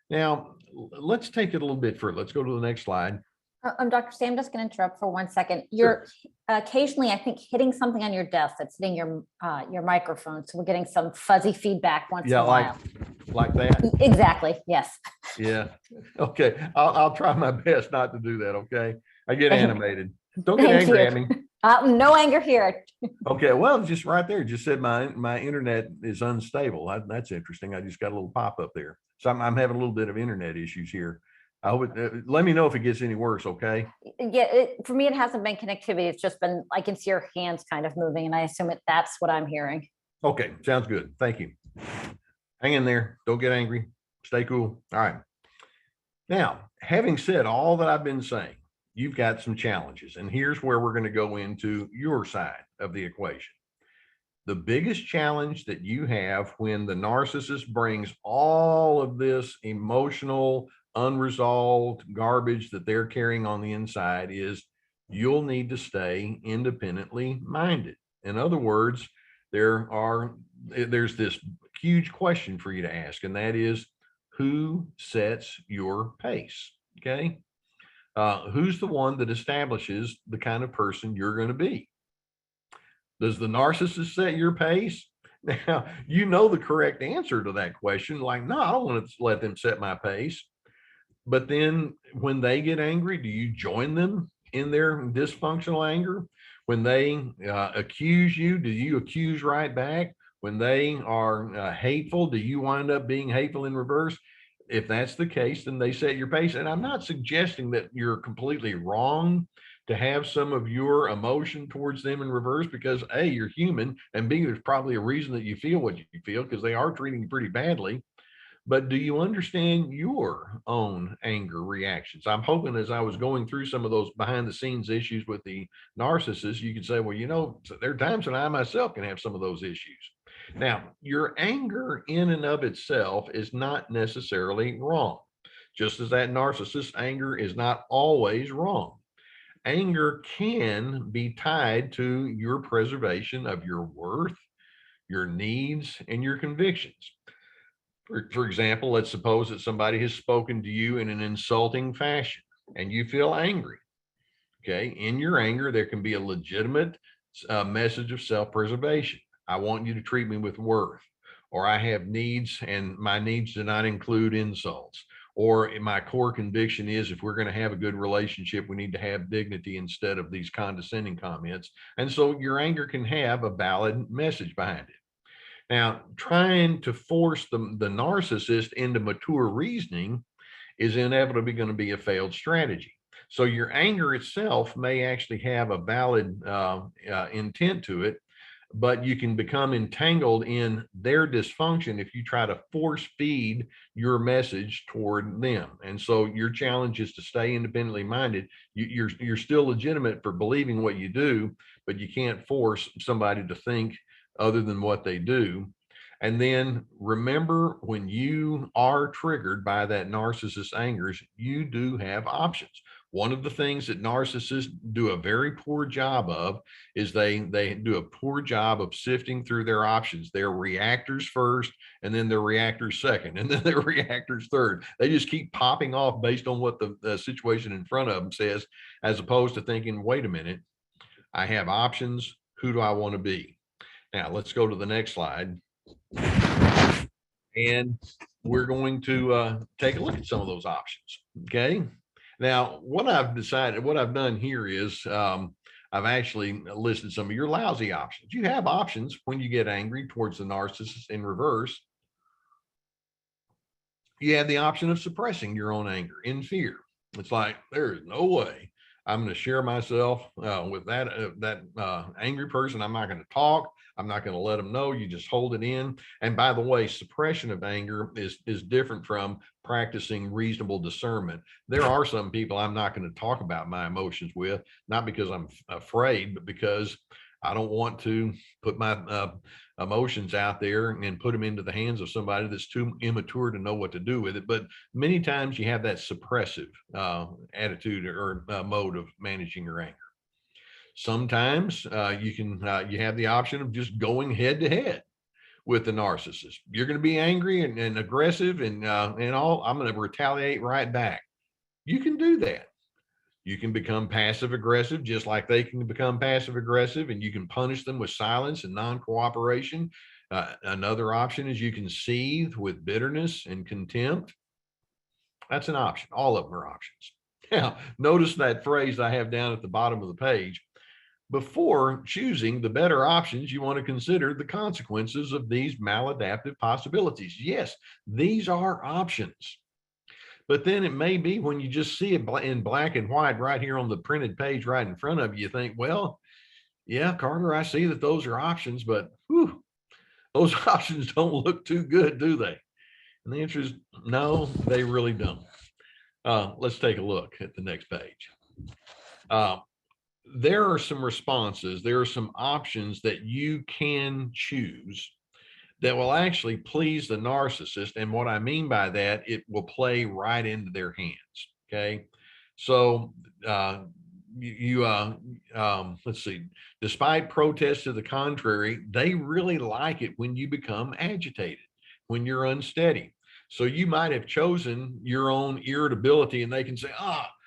Now, let's take it a little bit further. Let's go to the next slide. Dr. Sam, I'm just going to interrupt for 1 second. You're occasionally, I think, hitting something on your desk that's hitting your microphone. So we're getting some fuzzy feedback once in a while. Like that? Exactly. Yes. Yeah. Okay. I'll try my best not to do that. Okay. I get animated. Don't get Thank angry you. at me. No anger here. Okay. Well, just right there, just said my internet is unstable. That's interesting. I just got a little pop up there. So I'm having a little bit of internet issues here. I hope let me know if it gets any worse. Okay. Yeah. For me, it hasn't been connectivity. It's just been, I can see your hands kind of moving, and I assume that's what I'm hearing. Okay. Sounds good. Thank you. Hang in there. Don't get angry. Stay cool. All right. Now, having said all that I've been saying, you've got some challenges, and here's where we're going to go into your side of the equation. The biggest challenge that you have when the narcissist brings all of this emotional, unresolved garbage that they're carrying on the inside is you'll need to stay independently minded. In other words, there's this huge question for you to ask, and that is, who sets your pace? Okay. Who's the one that establishes the kind of person you're going to be? Does the narcissist set your pace? Now, you know the correct answer to that question. Like, no, I don't want to let them set my pace. But then when they get angry, do you join them in their dysfunctional anger? When they accuse you, do you accuse right back? When they are hateful, do you wind up being hateful in reverse? If that's the case, then they set your pace. And I'm not suggesting that you're completely wrong, to have some of your emotion towards them in reverse because A, you're human, and B, there's probably a reason that you feel what you feel because they are treating you pretty badly. But do you understand your own anger reactions? I'm hoping as I was going through some of those behind the scenes issues with the narcissist, you could say, well, you know, there are times when I myself can have some of those issues. Now, your anger in and of itself is not necessarily wrong, just as that narcissist anger is not always wrong. Anger can be tied to your preservation of your worth, your needs, and your convictions. For example, let's suppose that somebody has spoken to you in an insulting fashion and you feel angry. Okay. In your anger, there can be a legitimate message of self-preservation. I want you to treat me with worth, or I have needs and my needs do not include insults. Or my core conviction is if we're going to have a good relationship, we need to have dignity instead of these condescending comments. And so your anger can have a valid message behind it. Now, trying to force the narcissist into mature reasoning is inevitably going to be a failed strategy. So your anger itself may actually have a valid intent to it, but you can become entangled in their dysfunction if you try to force feed your message toward them. And so your challenge is to stay independently minded. You're still legitimate for believing what you do, but you can't force somebody to think other than what they do. And then remember, when you are triggered by that narcissist angers, you do have options. One of the things that narcissists do a very poor job of is they do a poor job of sifting through their options. They're reactors first, and then they're reactors second, and then they're reactors third. They just keep popping off based on what the situation in front of them says, as opposed to thinking, wait a minute, I have options. Who do I want to be? Now, let's go to the next slide. And we're going to take a look at some of those options. Okay. Now, what I've done here is I've actually listed some of your lousy options. You have options when you get angry towards the narcissist in reverse. You have the option of suppressing your own anger in fear. It's like, there is no way I'm going to share myself with that angry person. I'm not going to talk. I'm not going to let them know. You just hold it in. And by the way, suppression of anger is different from practicing reasonable discernment. There are some people I'm not going to talk about my emotions with, not because I'm afraid, but because I don't want to put my emotions out there and put them into the hands of somebody that's too immature to know what to do with it. But many times you have that suppressive attitude or mode of managing your anger. Sometimes you have the option of just going head to head with the narcissist. You're going to be angry and aggressive and all. I'm going to retaliate right back. You can do that. You can become passive aggressive, just like they can become passive aggressive, and you can punish them with silence and non-cooperation. Another option is you can seethe with bitterness and contempt. That's an option. All of them are options. Now, notice that phrase I have down at the bottom of the page. Before choosing the better options, you want to consider the consequences of these maladaptive possibilities. Yes, these are options. But then it may be when you just see it in black and white right here on the printed page right in front of you, you think, well, yeah, Carter, I see that those are options, but whew, those options don't look too good, do they? And the answer is no, they really don't. Let's take a look at the next page. There are some responses, there are some options that you can choose that will actually please the narcissist. And what I mean by that, it will play right into their hands. Okay. So let's see, despite protests to the contrary, they really like it when you become agitated, when you're unsteady. So you might have chosen your own irritability and they can say,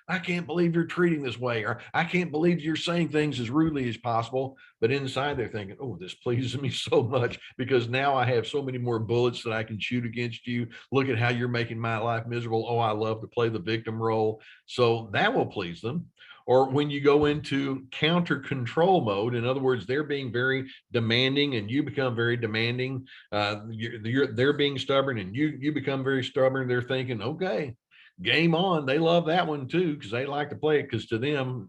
I can't believe you're treating this way, or I can't believe you're saying things as rudely as possible. But inside they're thinking, oh, this pleases me so much because now I have so many more bullets that I can shoot against you. Look at how you're making my life miserable. Oh, I love to play the victim role. So that will please them. Or when you go into counter control mode, in other words, they're being very demanding and you become very demanding. They're being stubborn and you become very stubborn. They're thinking, okay, game on. They love that one too, because they like to play it, because to them,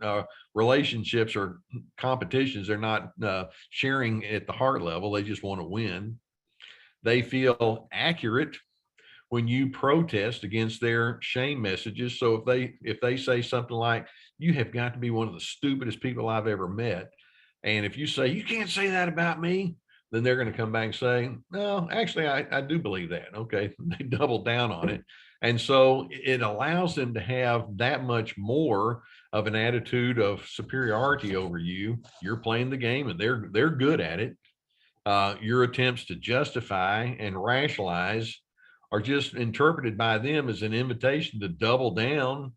relationships are competitions. They're not sharing at the heart level. They just want to win. They feel accurate when you protest against their shame messages. So if they say something like, you have got to be one of the stupidest people I've ever met, and if you say, you can't say that about me, then they're going to come back and say, no, actually, I do believe that. Okay. They double down on it. And so it allows them to have that much more of an attitude of superiority over you. You're playing the game and they're good at it. Your attempts to justify and rationalize are just interpreted by them as an invitation to double down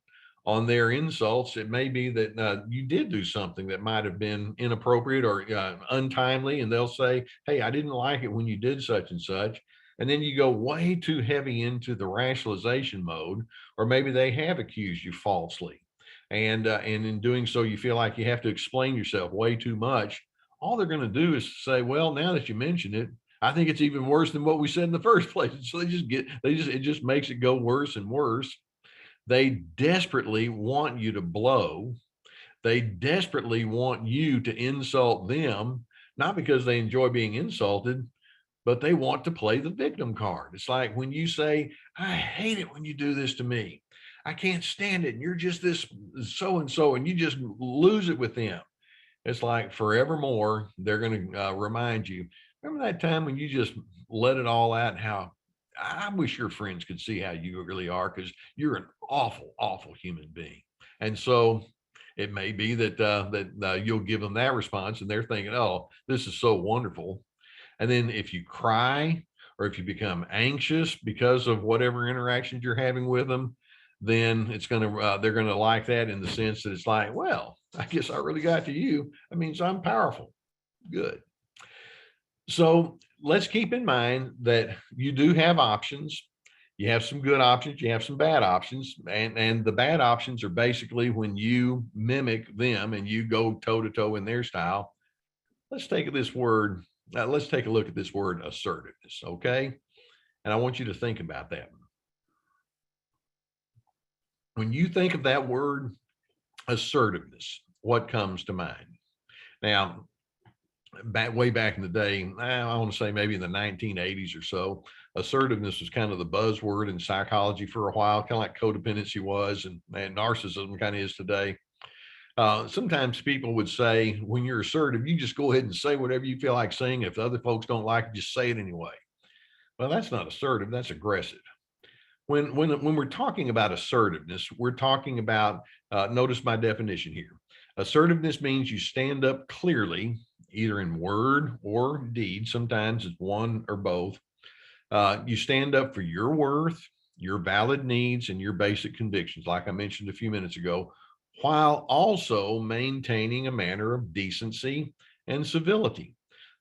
on their insults. It may be that you did do something that might have been inappropriate or untimely, and they'll say, hey, I didn't like it when you did such and such. And then you go way too heavy into the rationalization mode, or maybe they have accused you falsely. And in doing so, you feel like you have to explain yourself way too much. All they're going to do is say, well, now that you mention it, I think it's even worse than what we said in the first place. So it just makes it go worse and worse. They desperately want you to blow. They desperately want you to insult them, not because they enjoy being insulted, but they want to play the victim card. It's like when you say, I hate it when you do this to me. I can't stand it. And you're just this so-and-so, and you just lose it with them. It's like forevermore, they're going to remind you, remember that time when you just let it all out, and how I wish your friends could see how you really are, because you're an awful, awful human being. And so it may be that you'll give them that response, and they're thinking, oh, this is so wonderful. And then if you cry, or if you become anxious because of whatever interactions you're having with them, then they're going to like that, in the sense that it's like, well, I guess I really got to you. That means I'm powerful. Good. So let's keep in mind that you do have options. You have some good options, you have some bad options, and the bad options are basically when you mimic them and you go toe to toe in their style. Let's take a look at this word assertiveness, okay? And I want you to think about that. When you think of that word assertiveness, what comes to mind? Now, way back in the day, I want to say maybe in the 1980s or so, assertiveness was kind of the buzzword in psychology for a while, kind of like codependency was, and narcissism kind of is today. Sometimes people would say, when you're assertive, you just go ahead and say whatever you feel like saying. If the other folks don't like it, just say it anyway. Well, that's not assertive, that's aggressive. When we're talking about assertiveness, we're talking about, notice my definition here. Assertiveness means you stand up clearly, either in word or deed. Sometimes it's one or both. You stand up for your worth, your valid needs, and your basic convictions, like I mentioned a few minutes ago, while also maintaining a manner of decency and civility.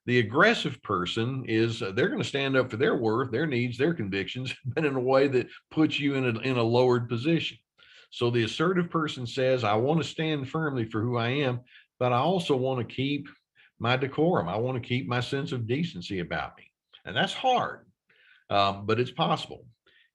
The aggressive person is, they're going to stand up for their worth, their needs, their convictions, but in a way that puts you in a lowered position. So the assertive person says, I want to stand firmly for who I am, but I also want to keep my decorum. I want to keep my sense of decency about me. And that's hard, but it's possible.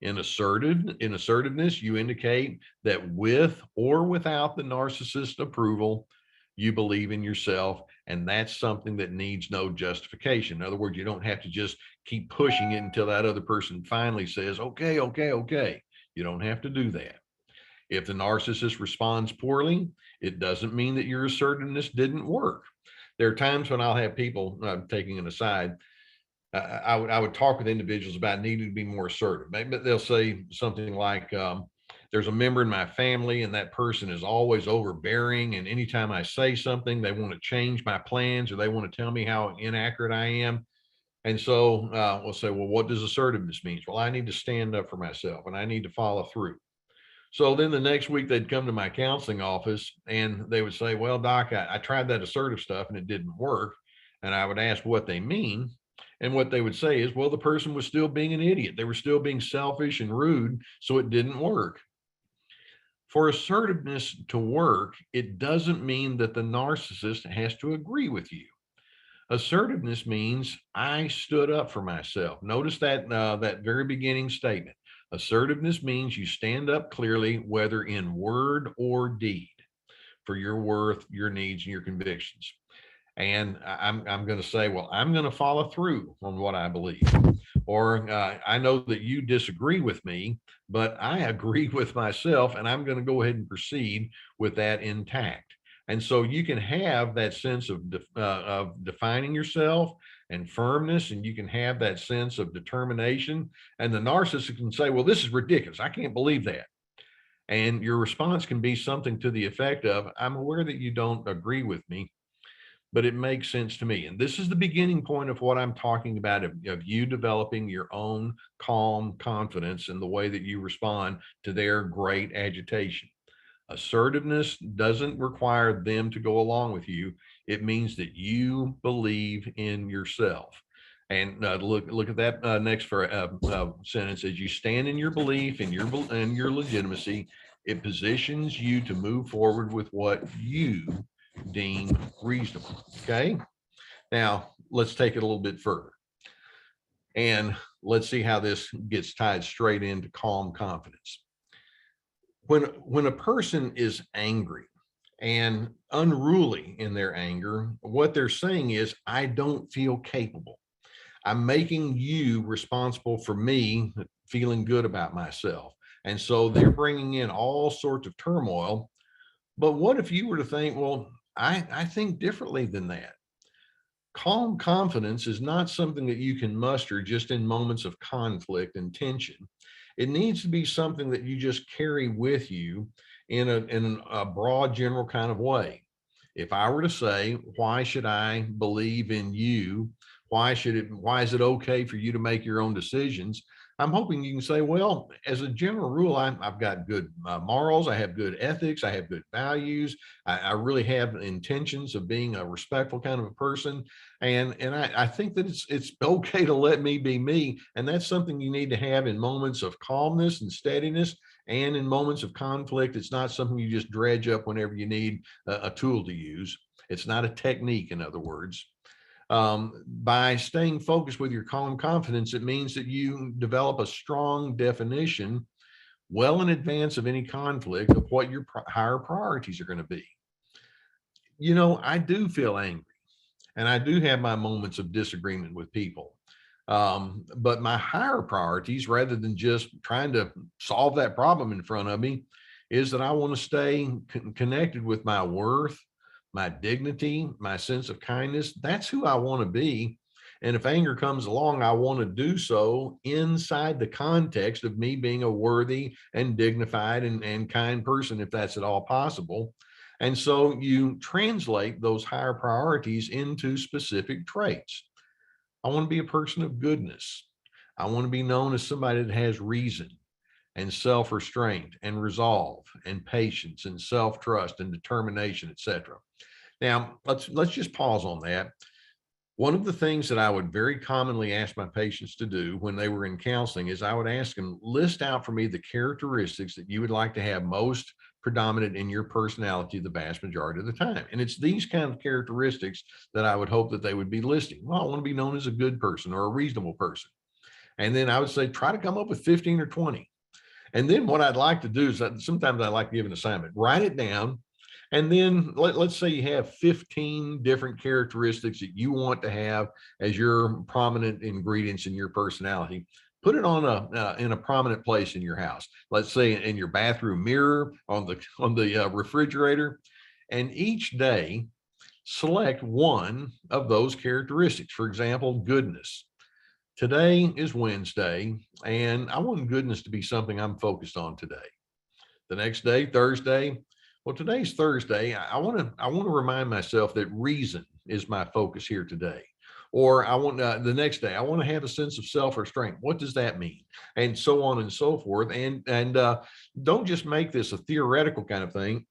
In assertiveness, you indicate that with or without the narcissist's approval, you believe in yourself, and that's something that needs no justification. In other words, you don't have to just keep pushing it until that other person finally says, okay, okay, okay. You don't have to do that. If the narcissist responds poorly, it doesn't mean that your assertiveness didn't work. There are times when I'll have people, taking an aside, I would talk with individuals about needing to be more assertive. Maybe they'll say something like, there's a member in my family and that person is always overbearing. And anytime I say something, they want to change my plans, or they want to tell me how inaccurate I am. And so we'll say, well, what does assertiveness mean? Well, I need to stand up for myself and I need to follow through. So then the next week they'd come to my counseling office and they would say, well, doc, I tried that assertive stuff and it didn't work. And I would ask what they mean. And what they would say is, well, the person was still being an idiot. They were still being selfish and rude, so it didn't work. For assertiveness to work, it doesn't mean that the narcissist has to agree with you. Assertiveness means I stood up for myself. Notice that very beginning statement. Assertiveness means you stand up clearly, whether in word or deed, for your worth, your needs, and your convictions. And I'm going to say, well, I'm going to follow through on what I believe. Or I know that you disagree with me, but I agree with myself, and I'm going to go ahead and proceed with that intact. And so you can have that sense of defining yourself and firmness, and you can have that sense of determination. And the narcissist can say, well, this is ridiculous. I can't believe that. And your response can be something to the effect of, I'm aware that you don't agree with me, but it makes sense to me. And this is the beginning point of what I'm talking about, of you developing your own calm confidence in the way that you respond to their great agitation. Assertiveness doesn't require them to go along with you. It means that you believe in yourself. And look at that next sentence. As you stand in your belief and your legitimacy, it positions you to move forward with what you deem reasonable. Okay. Now let's take it a little bit further, and let's see how this gets tied straight into calm confidence. When a person is angry and unruly in their anger, what they're saying is, I don't feel capable. I'm making you responsible for me feeling good about myself. And so they're bringing in all sorts of turmoil. But what if you were to think, well, I think differently than that? Calm confidence is not something that you can muster just in moments of conflict and tension. It needs to be something that you just carry with you in a broad, general kind of way. If I were to say, why should I believe in you? Why is it okay for you to make your own decisions? I'm hoping you can say, well, as a general rule, I've got good morals. I have good ethics. I have good values. I really have intentions of being a respectful kind of a person. And I think that it's okay to let me be me. And that's something you need to have in moments of calmness and steadiness, and in moments of conflict. It's not something you just dredge up whenever you need a tool to use. It's not a technique, in other words. By staying focused with your calm confidence, it means that you develop a strong definition well in advance of any conflict of what your higher priorities are going to be. You know, I do feel angry, and I do have my moments of disagreement with people. But my higher priorities, rather than just trying to solve that problem in front of me, is that I want to stay connected with my worth, my dignity, my sense of kindness. That's who I want to be. And if anger comes along, I want to do so inside the context of me being a worthy and dignified and kind person, if that's at all possible. And so you translate those higher priorities into specific traits. I want to be a person of goodness. I want to be known as somebody that has reason and self-restraint and resolve and patience and self-trust and determination, etc. Now, let's just pause on that. One of the things that I would very commonly ask my patients to do when they were in counseling is I would ask them, list out for me the characteristics that you would like to have most predominant in your personality the vast majority of the time. And it's these kind of characteristics that I would hope that they would be listing. Well, I want to be known as a good person or a reasonable person. And then I would say, try to come up with 15 or 20. And then what I'd like to do is sometimes I like to give an assignment, write it down. And then let's say you have 15 different characteristics that you want to have as your prominent ingredients in your personality. Put it on in a prominent place in your house. Let's say in your bathroom mirror, on the refrigerator. And each day, select one of those characteristics. For example, goodness. Today is Wednesday, and I want goodness to be something I'm focused on today. The next day, Thursday. Well, today's Thursday. I want to remind myself that reason is my focus here today. Or I want the next day, I want to have a sense of self-restraint. What does that mean? And so on and so forth. And don't just make this a theoretical kind of thing.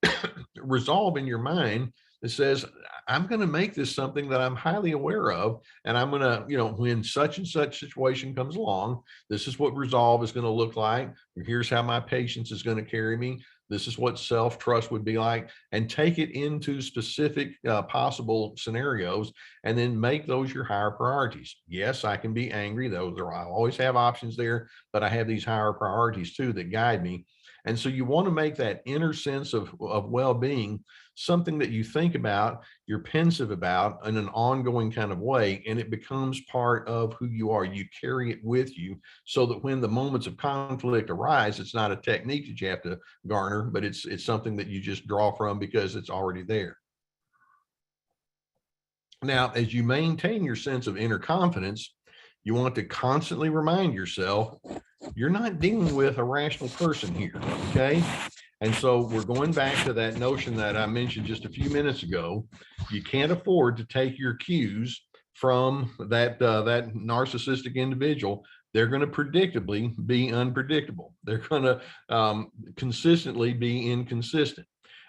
Resolve in your mind that says, I'm going to make this something that I'm highly aware of. And I'm going to, when such and such situation comes along, this is what resolve is going to look like. Here's how my patience is going to carry me. This is what self-trust would be like, and take it into specific possible scenarios, and then make those your higher priorities. Yes, I can be angry. I always have options there, but I have these higher priorities too that guide me. And so you want to make that inner sense of well-being something that you think about, you're pensive about in an ongoing kind of way, and it becomes part of who you are. You carry it with you so that when the moments of conflict arise, it's not a technique that you have to garner, but it's something that you just draw from because it's already there. Now, as you maintain your sense of inner confidence, you want to constantly remind yourself you're not dealing with a rational person here, okay? And so we're going back to that notion that I mentioned just a few minutes ago. You can't afford to take your cues from that narcissistic individual. They're going to predictably be unpredictable. They're going to consistently be inconsistent.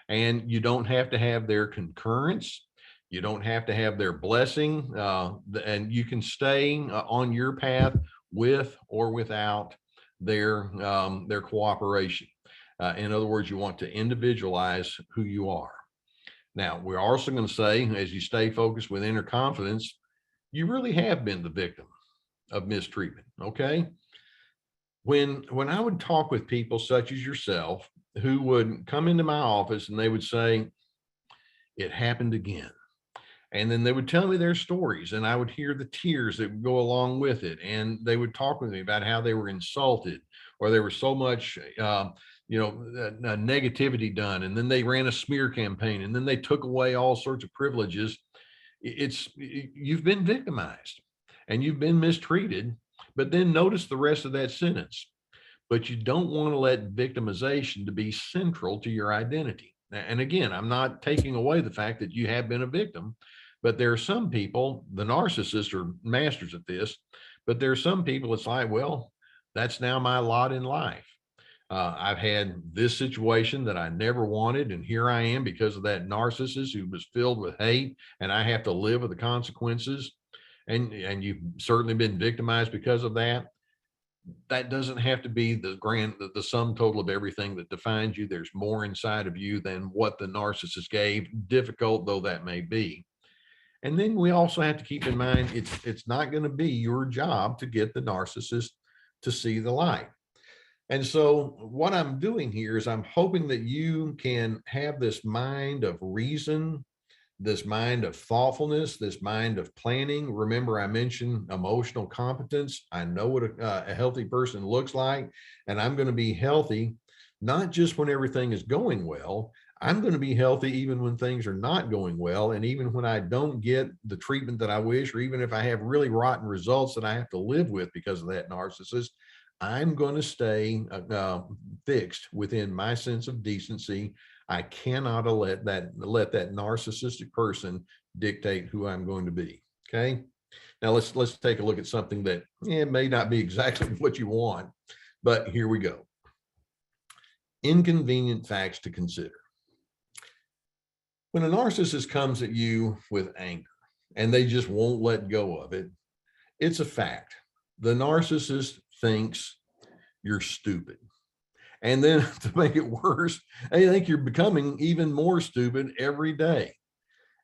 And you don't have to have their concurrence. You don't have to have their blessing. And you can stay on your path with or without their cooperation. In other words, you want to individualize who you are. Now, we're also going to say, as you stay focused with inner confidence, you really have been the victim of mistreatment, okay? When I would talk with people such as yourself who would come into my office and they would say, it happened again. And then they would tell me their stories, and I would hear the tears that would go along with it. And they would talk with me about how they were insulted, or there was so much negativity done, and then they ran a smear campaign, and then they took away all sorts of privileges. You've been victimized and you've been mistreated. But then notice the rest of that sentence. But you don't want to let victimization to be central to your identity. And again, I'm not taking away the fact that you have been a victim, but there are some people, the narcissists are masters at this, but there are some people it's like, well, that's now my lot in life. I've had this situation that I never wanted, and here I am because of that narcissist who was filled with hate, and I have to live with the consequences. And you've certainly been victimized because of that. That doesn't have to be the sum total of everything that defines you. There's more inside of you than what the narcissist gave, difficult though that may be. And then we also have to keep in mind, it's not going to be your job to get the narcissist to see the light. And so what I'm doing here is I'm hoping that you can have this mind of reason, this mind of thoughtfulness, this mind of planning. Remember, I mentioned emotional competence. I know what a healthy person looks like, and I'm going to be healthy, not just when everything is going well. I'm going to be healthy even when things are not going well. And even when I don't get the treatment that I wish, or even if I have really rotten results that I have to live with because of that narcissist, I'm going to stay fixed within my sense of decency. I cannot let that narcissistic person dictate who I'm going to be. Okay. Now let's take a look at something that may not be exactly what you want, but here we go. Inconvenient facts to consider. When a narcissist comes at you with anger and they just won't let go of it, it's a fact. The narcissist thinks you're stupid. And then to make it worse, they think you're becoming even more stupid every day.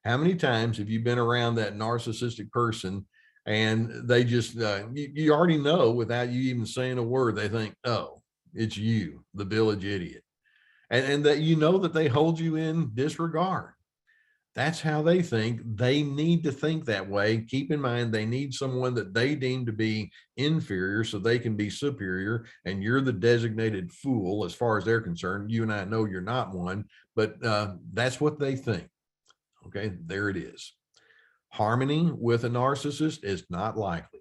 How many times have you been around that narcissistic person and they just, you already know without you even saying a word, they think, oh, it's you, the village idiot. And that you know that they hold you in disregard. That's how they think. They need to think that way. Keep in mind, they need someone that they deem to be inferior so they can be superior. And you're the designated fool as far as they're concerned. You and I know you're not one, but that's what they think. Okay, there it is. Harmony with a narcissist is not likely,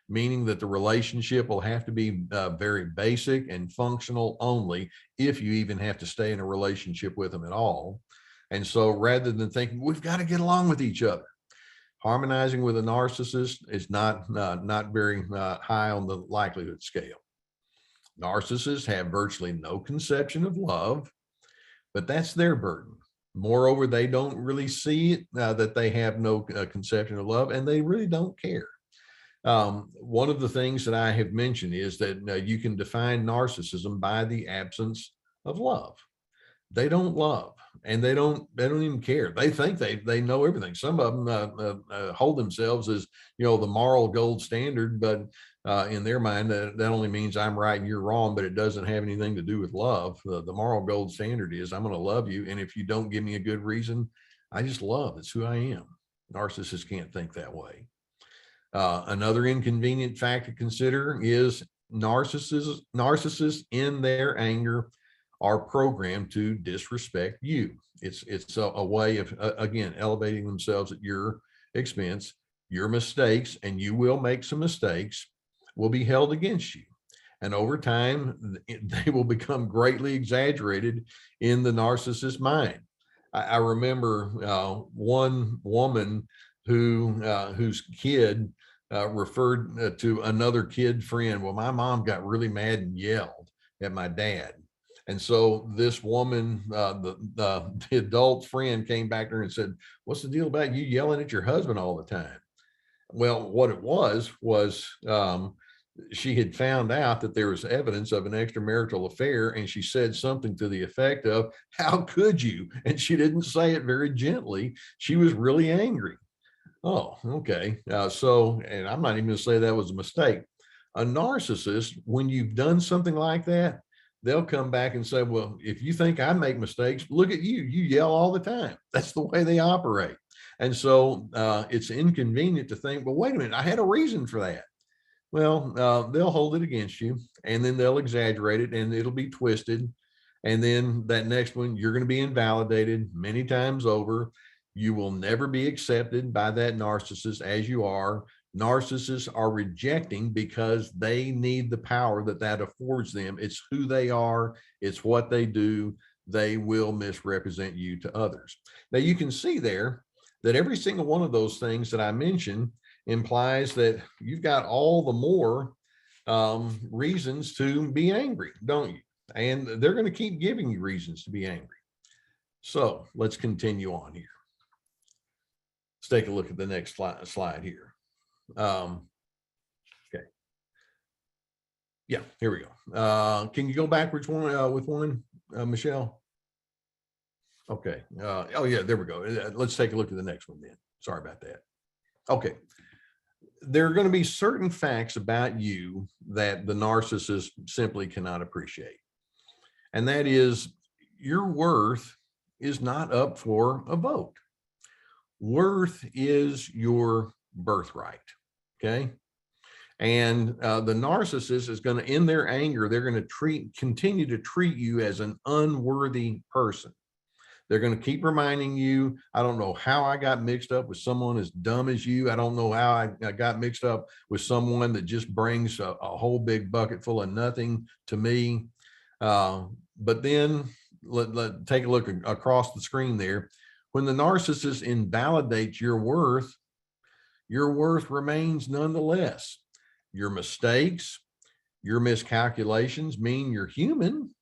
meaning that the relationship will have to be very basic and functional only, if you even have to stay in a relationship with them at all. And so rather than thinking we've got to get along with each other, harmonizing with a narcissist is not very high on the likelihood scale. Narcissists have virtually no conception of love, but that's their burden. Moreover, they don't really see it, that they have no conception of love, and they really don't care. One of the things that I have mentioned is that you can define narcissism by the absence of love. they don't love, and they don't even care. They think they know everything. Some of them hold themselves as, the moral gold standard, but in their mind, that only means I'm right and you're wrong, but it doesn't have anything to do with love. The moral gold standard is I'm going to love you, and if you don't give me a good reason, I just love. It's who I am. Narcissists can't think that way. Another inconvenient fact to consider is narcissists in their anger are programmed to disrespect you. It's a way of, again, elevating themselves at your expense. Your mistakes, and you will make some mistakes, will be held against you. And over time, they will become greatly exaggerated in the narcissist's mind. I remember one woman whose kid referred to another kid friend. Well, my mom got really mad and yelled at my dad. And so this woman, the adult friend, came back to her and said, "What's the deal about you yelling at your husband all the time?" Well, what it was she had found out that there was evidence of an extramarital affair, and she said something to the effect of, "How could you?" And she didn't say it very gently. She was really angry. Oh, okay. And I'm not even going to say that was a mistake. A narcissist, when you've done something like that, they'll come back and say, "Well, if you think I make mistakes, look at you. You yell all the time." That's the way they operate. And so it's inconvenient to think, "Well, wait a minute, I had a reason for that." Well, they'll hold it against you, and then they'll exaggerate it, and it'll be twisted. And then that next one, you're going to be invalidated many times over. You will never be accepted by that narcissist as you are. Narcissists are rejecting because they need the power that affords them. It's who they are. It's what they do. They will misrepresent you to others. Now, you can see there that every single one of those things that I mentioned implies that you've got all the more reasons to be angry, don't you? And they're going to keep giving you reasons to be angry. So let's continue on here. Let's take a look at the next slide here. Okay. Yeah, here we go. Can you go backwards with one, Michelle? Okay. Oh, yeah, there we go. Let's take a look at the next one then. Sorry about that. Okay. There are going to be certain facts about you that the narcissist simply cannot appreciate. And that is, your worth is not up for a vote. Worth is your birthright. Okay. And the narcissist is going to, in their anger, they're going to continue to treat you as an unworthy person. They're going to keep reminding you, "I don't know how I got mixed up with someone as dumb as you. I don't know how I got mixed up with someone that just brings a whole big bucket full of nothing to me." But then let take a look across the screen there. When the narcissist invalidates your worth remains nonetheless. Your mistakes, your miscalculations mean you're human.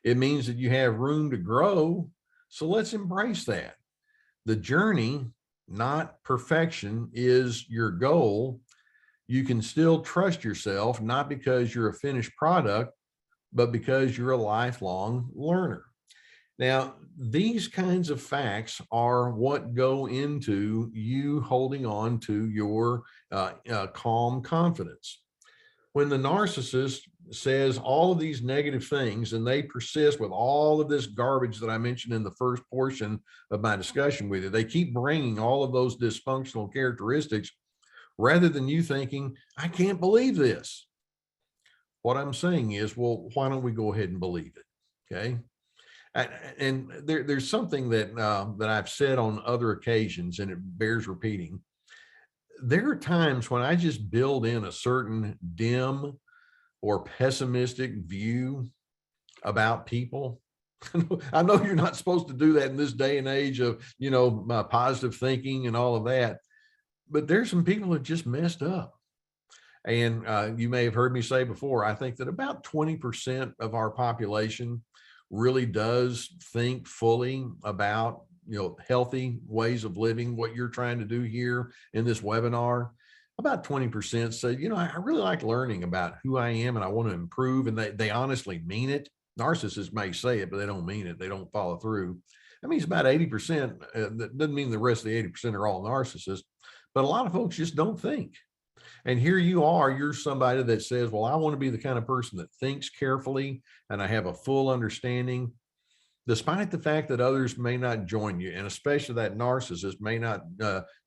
It means that you have room to grow. So let's embrace that. The journey, not perfection, is your goal. You can still trust yourself, not because you're a finished product, but because you're a lifelong learner. Now, these kinds of facts are what go into you holding on to your calm confidence. When the narcissist says all of these negative things and they persist with all of this garbage that I mentioned in the first portion of my discussion with you, they keep bringing all of those dysfunctional characteristics rather than you thinking, "I can't believe this." What I'm saying is, well, why don't we go ahead and believe it? Okay. And there's something that I've said on other occasions, and it bears repeating. There are times when I just build in a certain dim or pessimistic view about people. I know you're not supposed to do that in this day and age of, positive thinking and all of that, but there's some people that just messed up. And you may have heard me say before, I think that about 20% of our population really does think fully about, healthy ways of living, what you're trying to do here in this webinar. About 20% say, I really like learning about who I am and I want to improve. And they honestly mean it. narcissists may say it, but they don't mean it. They don't follow through. I mean, it's about 80%. That doesn't mean the rest of the 80% are all narcissists, but a lot of folks just don't think. And here you are, you're somebody that says, well, I want to be the kind of person that thinks carefully and I have a full understanding, despite the fact that others may not join you. And especially that narcissist may not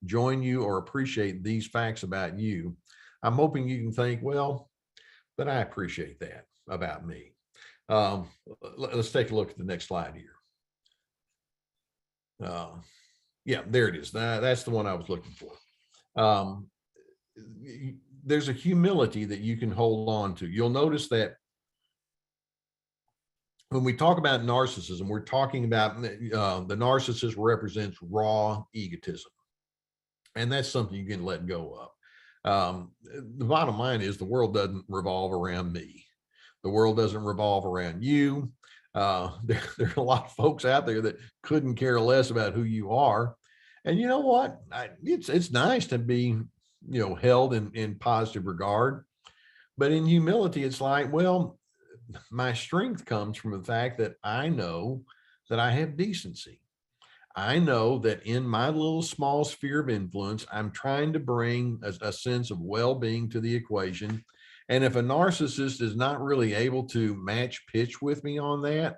join you or appreciate these facts about you. I'm hoping you can think, well, but I appreciate that about me. Let's take a look at the next slide here. Yeah, there it is. That's the one I was looking for. There's a humility that you can hold on to. You'll notice that when we talk about narcissism, we're talking about the narcissist represents raw egotism. And that's something you can let go of. The bottom line is the world doesn't revolve around me. The world doesn't revolve around you. There are a lot of folks out there that couldn't care less about who you are. And you know what? It's nice to be, held in positive regard. But in humility, it's like, well, my strength comes from the fact that I know that I have decency. I know that in my little small sphere of influence, I'm trying to bring a sense of well-being to the equation. And if a narcissist is not really able to match pitch with me on that,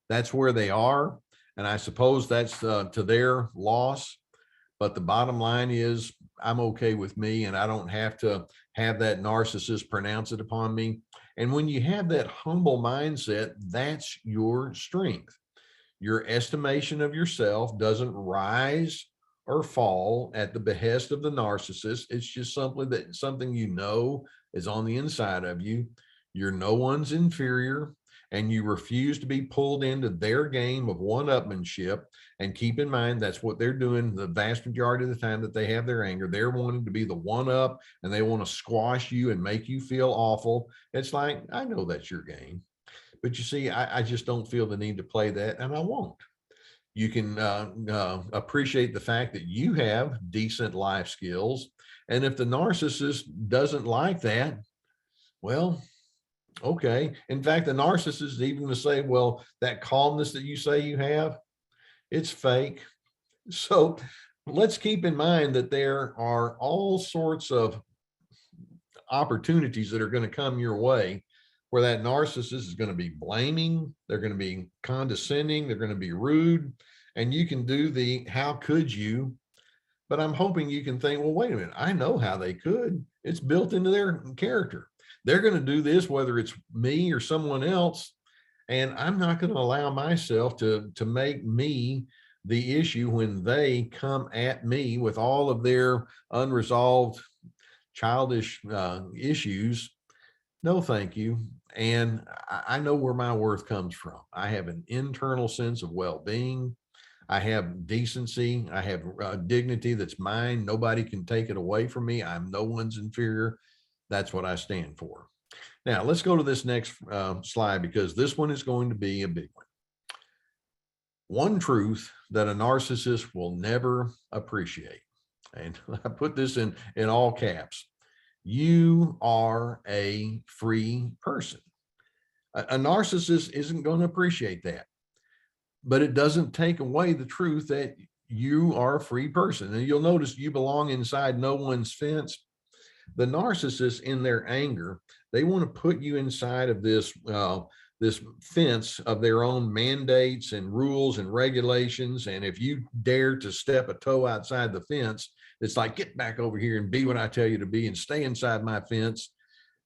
that's where they are. And I suppose that's to their loss. But the bottom line is I'm okay with me, and I don't have to have that narcissist pronounce it upon me. And when you have that humble mindset, that's your strength. Your estimation of yourself doesn't rise or fall at the behest of the narcissist. It's just something is on the inside of you. You're no one's inferior, and you refuse to be pulled into their game of one-upmanship. And keep in mind, that's what they're doing the vast majority of the time that they have their anger. They're wanting to be the one-up, and they want to squash you and make you feel awful. It's like, I know that's your game. But you see, I just don't feel the need to play that, and I won't. You can appreciate the fact that you have decent life skills. And if the narcissist doesn't like that, well, okay. In fact, the narcissist is even going to say, well, that calmness that you say you have, it's fake. So let's keep in mind that there are all sorts of opportunities that are going to come your way where that narcissist is going to be blaming, they're going to be condescending, they're going to be rude, and you can do the how could you, but I'm hoping you can think, well, wait a minute, I know how they could. It's built into their character. They're going to do this whether it's me or someone else, and I'm not going to allow myself to make me the issue when they come at me with all of their unresolved childish issues. No, thank you. And I know where my worth comes from. I have an internal sense of well-being. I have decency. I have dignity that's mine. Nobody can take it away from me. I'm no one's inferior. That's what I stand for. Now, let's go to this next slide, because this one is going to be a big one. One truth that a narcissist will never appreciate, and I put this in all caps: you are a free person. A narcissist isn't going to appreciate that, but it doesn't take away the truth that you are a free person. And you'll notice you belong inside no one's fence. The narcissists, in their anger, they want to put you inside of this fence of their own mandates and rules and regulations. And if you dare to step a toe outside the fence, it's like, get back over here and be what I tell you to be and stay inside my fence.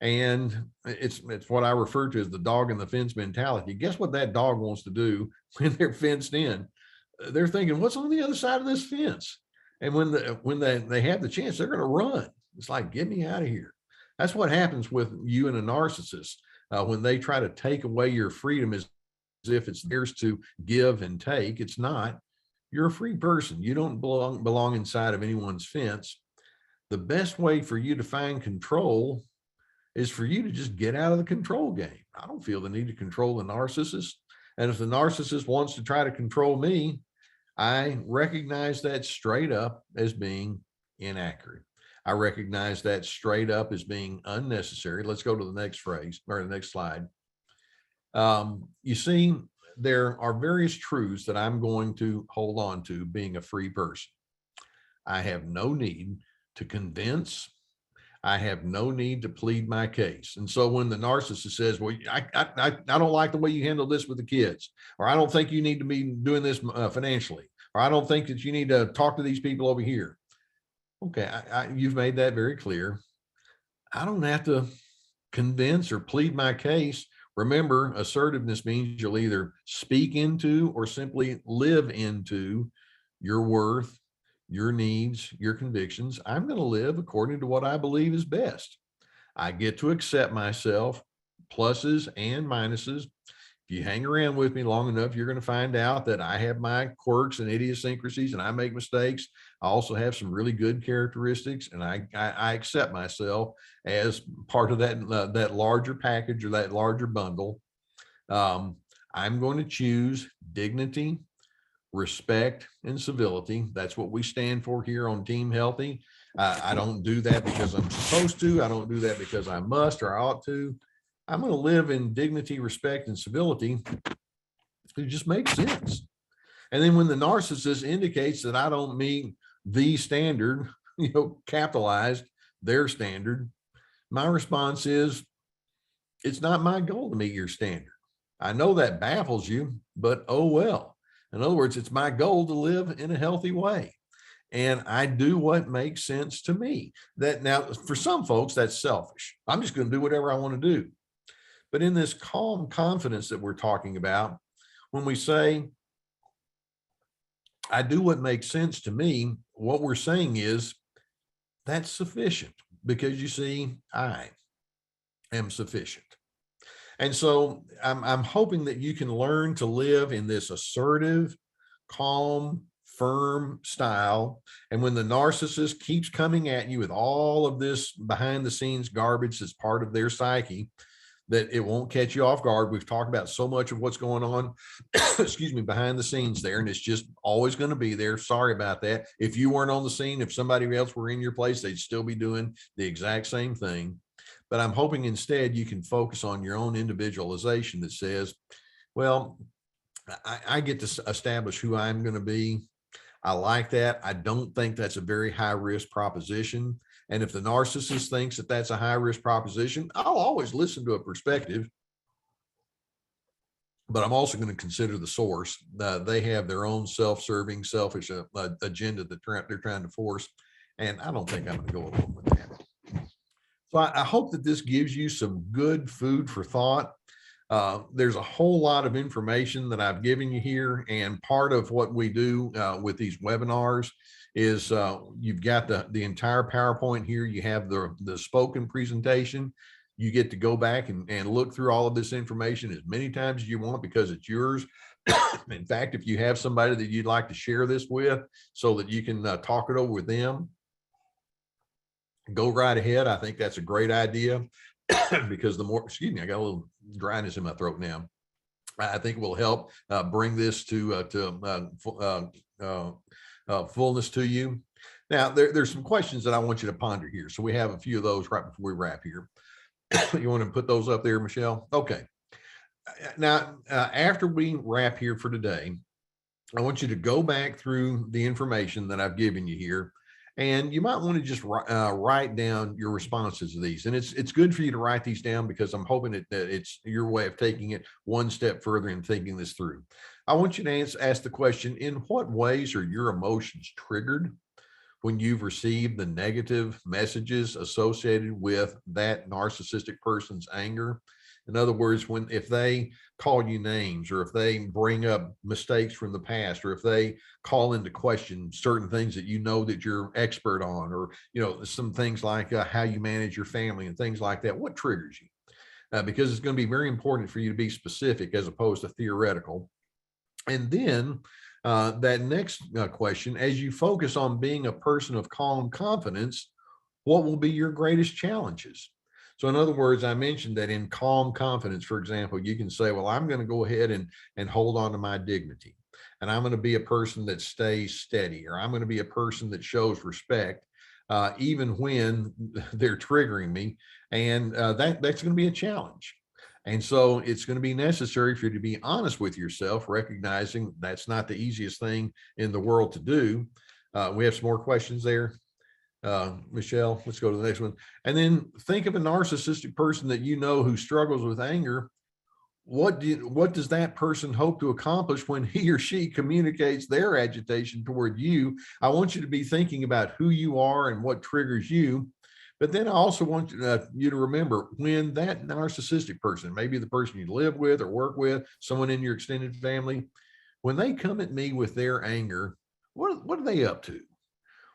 And it's what I refer to as the dog in the fence mentality. Guess what that dog wants to do when they're fenced in? They're thinking, what's on the other side of this fence? And when they have the chance, they're going to run. It's like, get me out of here. That's what happens with you and a narcissist. When they try to take away your freedom as if it's theirs to give and take. It's not. You're a free person. You don't belong inside of anyone's fence. The best way for you to find control is for you to just get out of the control game. I don't feel the need to control the narcissist. And if the narcissist wants to try to control me, I recognize that straight up as being inaccurate. I recognize that straight up as being unnecessary. Let's go to the next phrase or the next slide. You see, there are various truths that I'm going to hold on to being a free person. I have no need to convince. I have no need to plead my case. And so when the narcissist says, well, I don't like the way you handle this with the kids, or I don't think you need to be doing this financially, or I don't think that you need to talk to these people over here. Okay, you've made that very clear. I don't have to convince or plead my case. Remember, assertiveness means you'll either speak into or simply live into your worth, your needs, your convictions. I'm going to live according to what I believe is best. I get to accept myself, pluses and minuses. If you hang around with me long enough, you're going to find out that I have my quirks and idiosyncrasies and I make mistakes. I also have some really good characteristics, and I accept myself as part of that larger package or that larger bundle. I'm going to choose dignity, respect, and civility. That's what we stand for here on Team Healthy. I don't do that because I'm supposed to. I don't do that because I must or I ought to. I'm going to live in dignity, respect, and civility. It just makes sense. And then when the narcissist indicates that I don't meet the standard, capitalized their standard, my response is, it's not my goal to meet your standard. I know that baffles you, but oh well. In other words, it's my goal to live in a healthy way. And I do what makes sense to me. That now, for some folks, that's selfish. I'm just going to do whatever I want to do. But in this calm confidence that we're talking about, when we say, I do what makes sense to me, what we're saying is that's sufficient, because you see, I am sufficient. And so I'm hoping that you can learn to live in this assertive, calm, firm style. And when the narcissist keeps coming at you with all of this behind the scenes garbage that's part of their psyche, that it won't catch you off guard. We've talked about so much of what's going on, excuse me, behind the scenes there, and it's just always going to be there. Sorry about that. If you weren't on the scene, if somebody else were in your place, they'd still be doing the exact same thing. But I'm hoping instead you can focus on your own individualization that says, well, I get to establish who I'm going to be. I like that. I don't think that's a very high risk proposition. And if the narcissist thinks that that's a high risk proposition, I'll always listen to a perspective. But I'm also going to consider the source. They have their own self-serving, selfish agenda that they're trying to force. And I don't think I'm going to go along with that. So I hope that this gives you some good food for thought. There's a whole lot of information that I've given you here. And part of what we do with these webinars is you've got the entire PowerPoint here. You have the spoken presentation. You get to go back and look through all of this information as many times as you want, because it's yours. In fact, if you have somebody that you'd like to share this with so that you can talk it over with them, go right ahead. I think that's a great idea. Because the more, excuse me, I got a little dryness in my throat now. I think it will help bring this to fullness to you. Now, there's some questions that I want you to ponder here. So we have a few of those right before we wrap here. You want to put those up there, Michelle? Okay. Now, after we wrap here for today, I want you to go back through the information that I've given you here. And you might want to just write down your responses to these. And it's good for you to write these down, because I'm hoping that it's your way of taking it one step further and thinking this through. I want you to ask the question, in what ways are your emotions triggered when you've received the negative messages associated with that narcissistic person's anger? In other words, if they call you names, or if they bring up mistakes from the past, or if they call into question certain things that you know that you're expert on, or some things like how you manage your family and things like that, what triggers you? Because it's going to be very important for you to be specific as opposed to theoretical. And then that next question, as you focus on being a person of calm confidence, what will be your greatest challenges? So in other words, I mentioned that in calm confidence, for example, you can say, well, I'm going to go ahead and hold on to my dignity. And I'm going to be a person that stays steady, or I'm going to be a person that shows respect, even when they're triggering me. And that's going to be a challenge. And so it's going to be necessary for you to be honest with yourself, recognizing that's not the easiest thing in the world to do. We have some more questions there. Michelle, let's go to the next one. And then think of a narcissistic person that you know who struggles with anger. What does that person hope to accomplish when he or she communicates their agitation toward you? I want you to be thinking about who you are and what triggers you. But then I also want you to remember, when that narcissistic person, maybe the person you live with or work with, someone in your extended family, when they come at me with their anger, what are they up to?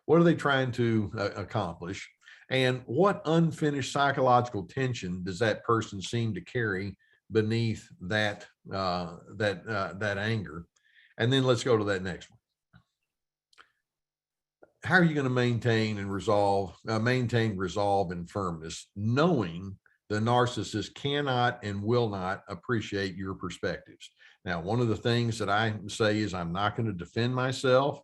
What are they trying to accomplish? And what unfinished psychological tension does that person seem to carry beneath that anger? And then let's go to that next one. How are you going to maintain resolve and firmness, knowing the narcissist cannot and will not appreciate your perspectives? Now, one of the things that I say is I'm not going to defend myself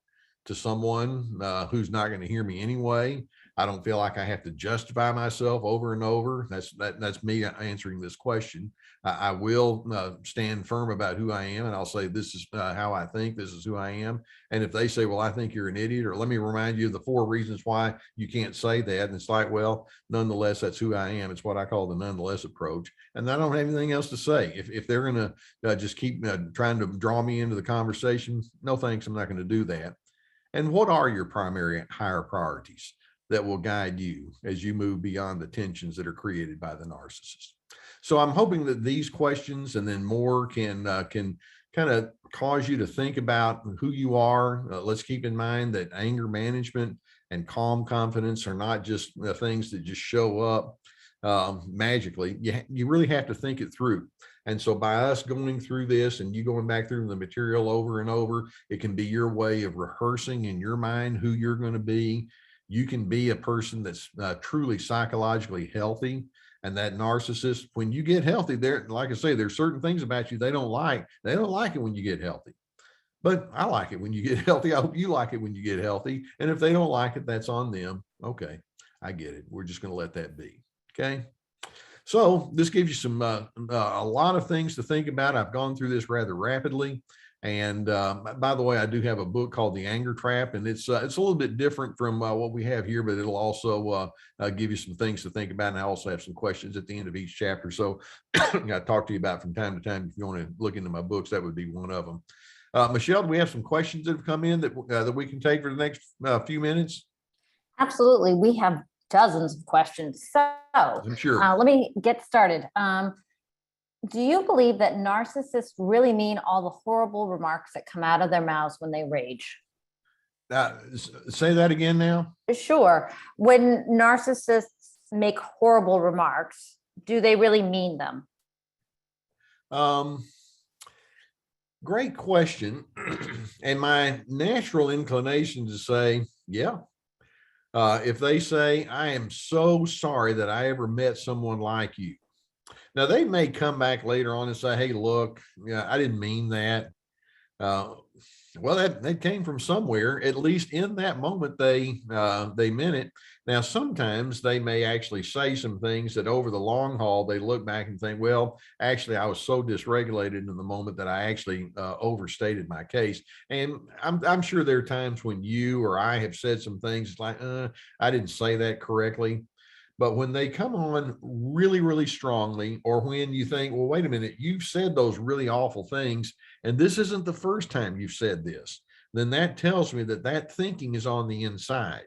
to someone who's not going to hear me anyway. I don't feel like I have to justify myself over and over. That's me answering this question. I will stand firm about who I am, and I'll say, this is how I think, this is who I am. And if they say, well, I think you're an idiot, or let me remind you of the 4 reasons why you can't say that. And it's like, well, nonetheless, that's who I am. It's what I call the nonetheless approach. And I don't have anything else to say. If they're going to just keep trying to draw me into the conversation, no thanks, I'm not going to do that. And what are your primary higher priorities that will guide you as you move beyond the tensions that are created by the narcissist? So I'm hoping that these questions and then more can kind of cause you to think about who you are. Let's keep in mind that anger management and calm confidence are not just things that just show up magically. You really have to think it through. And so by us going through this and you going back through the material over and over, it can be your way of rehearsing in your mind who you're going to be. You can be a person that's truly psychologically healthy. And that narcissist, when you get healthy, there, like I say, there's certain things about you they don't like. They don't like it when you get healthy. But I like it when you get healthy. I hope you like it when you get healthy. And if they don't like it, that's on them. Okay, I get it. We're just going to let that be. Okay. So this gives you some a lot of things to think about. I've gone through this rather rapidly. And by the way, I do have a book called The Anger Trap, and it's a little bit different from what we have here, but it'll also give you some things to think about. And I also have some questions at the end of each chapter. So I talk to you about from time to time. If you want to look into my books, that would be one of them. Michelle, do we have some questions that have come in that we can take for the next few minutes? Absolutely. We have dozens of questions. So I'm sure. Let me get started. Do you believe that narcissists really mean all the horrible remarks that come out of their mouths when they rage? Say that again now. Sure. When narcissists make horrible remarks, do they really mean them? Great question. And my natural inclination to say, yeah. If they say, I am so sorry that I ever met someone like you. Now, they may come back later on and say, hey, look, yeah, I didn't mean that. Well, that came from somewhere. At least in that moment, they meant it. Now, sometimes they may actually say some things that over the long haul, they look back and think, well, actually, I was so dysregulated in the moment that I actually overstated my case. And I'm sure there are times when you or I have said some things like, I didn't say that correctly. But when they come on really, really strongly, or when you think, well, wait a minute, you've said those really awful things, and this isn't the first time you've said this, then that tells me that that thinking is on the inside.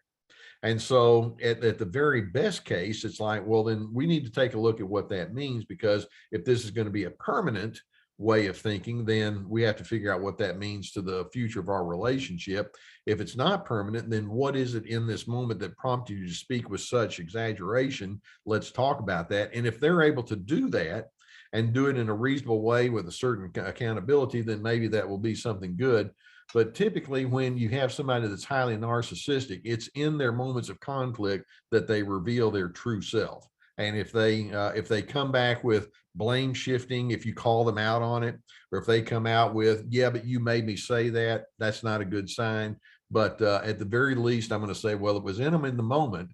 And so at the very best case, it's like, well, then we need to take a look at what that means, because if this is going to be a permanent way of thinking, then we have to figure out what that means to the future of our relationship. If it's not permanent, then what is it in this moment that prompted you to speak with such exaggeration? Let's talk about that. And if they're able to do that and do it in a reasonable way with a certain accountability, then maybe that will be something good. But typically when you have somebody that's highly narcissistic, it's in their moments of conflict that they reveal their true self. And if they come back with blame shifting, if you call them out on it, or if they come out with, yeah, but you made me say that, that's not a good sign. But at the very least, I'm going to say, well, it was in them in the moment.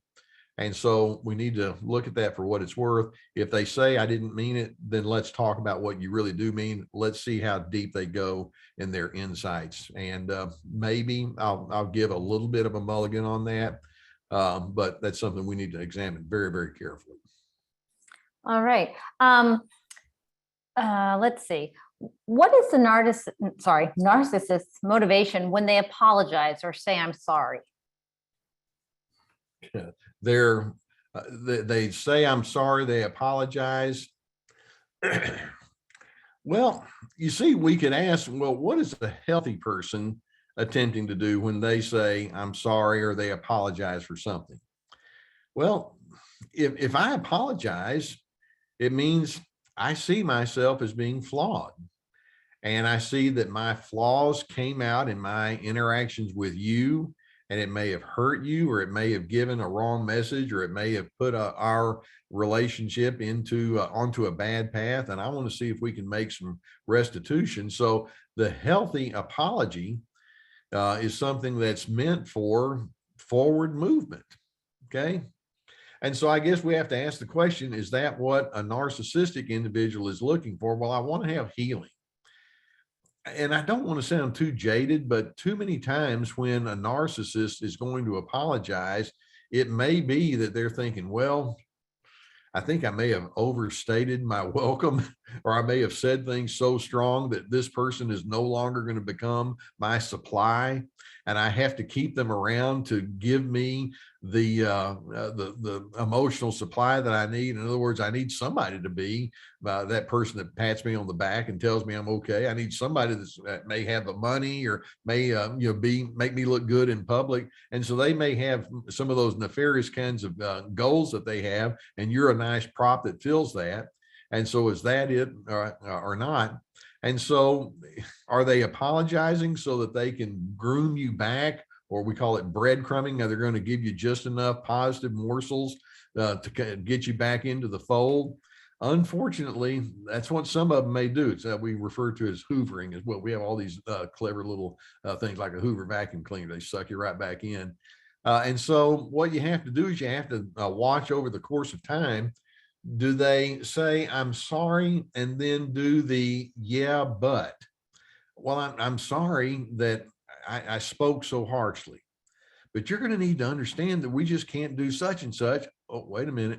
And so we need to look at that for what it's worth. If they say I didn't mean it, then let's talk about what you really do mean. Let's see how deep they go in their insights. And maybe I'll give a little bit of a mulligan on that. But that's something we need to examine very, very carefully. All right. Let's see. What is the narcissist's motivation when they apologize or say, I'm sorry? They say, I'm sorry, they apologize. Well, you see, we could ask, well, what is a healthy person attempting to do when they say, I'm sorry, or they apologize for something? Well, if I apologize, it means I see myself as being flawed. And I see that my flaws came out in my interactions with you, and it may have hurt you, or it may have given a wrong message, or it may have put our relationship onto a bad path. And I want to see if we can make some restitution. So the healthy apology is something that's meant for forward movement. Okay. And so I guess we have to ask the question, is that what a narcissistic individual is looking for? Well, I want to have healing. And I don't want to sound too jaded, but too many times when a narcissist is going to apologize, it may be that they're thinking, well, I think I may have overstated my welcome, or I may have said things so strong that this person is no longer going to become my supply, and I have to keep them around to give me the emotional supply that I need. In other words, I need somebody to be that person that pats me on the back and tells me I'm okay. I need somebody that may have the money, or may make me look good in public. And so they may have some of those nefarious kinds of goals that they have, and you're a nice prop that fills that. And so is that it or not? And so are they apologizing so that they can groom you back, or we call it breadcrumbing? They're going to give you just enough positive morsels to get you back into the fold. Unfortunately, that's what some of them may do. It's we refer to as hoovering as well. We have all these clever little things like a Hoover vacuum cleaner. They suck you right back in. And so what you have to do is you have to watch over the course of time. Do they say, I'm sorry, and then do the yeah, but? Well, I'm sorry that I spoke so harshly, but you're going to need to understand that we just can't do such and such. Oh, wait a minute.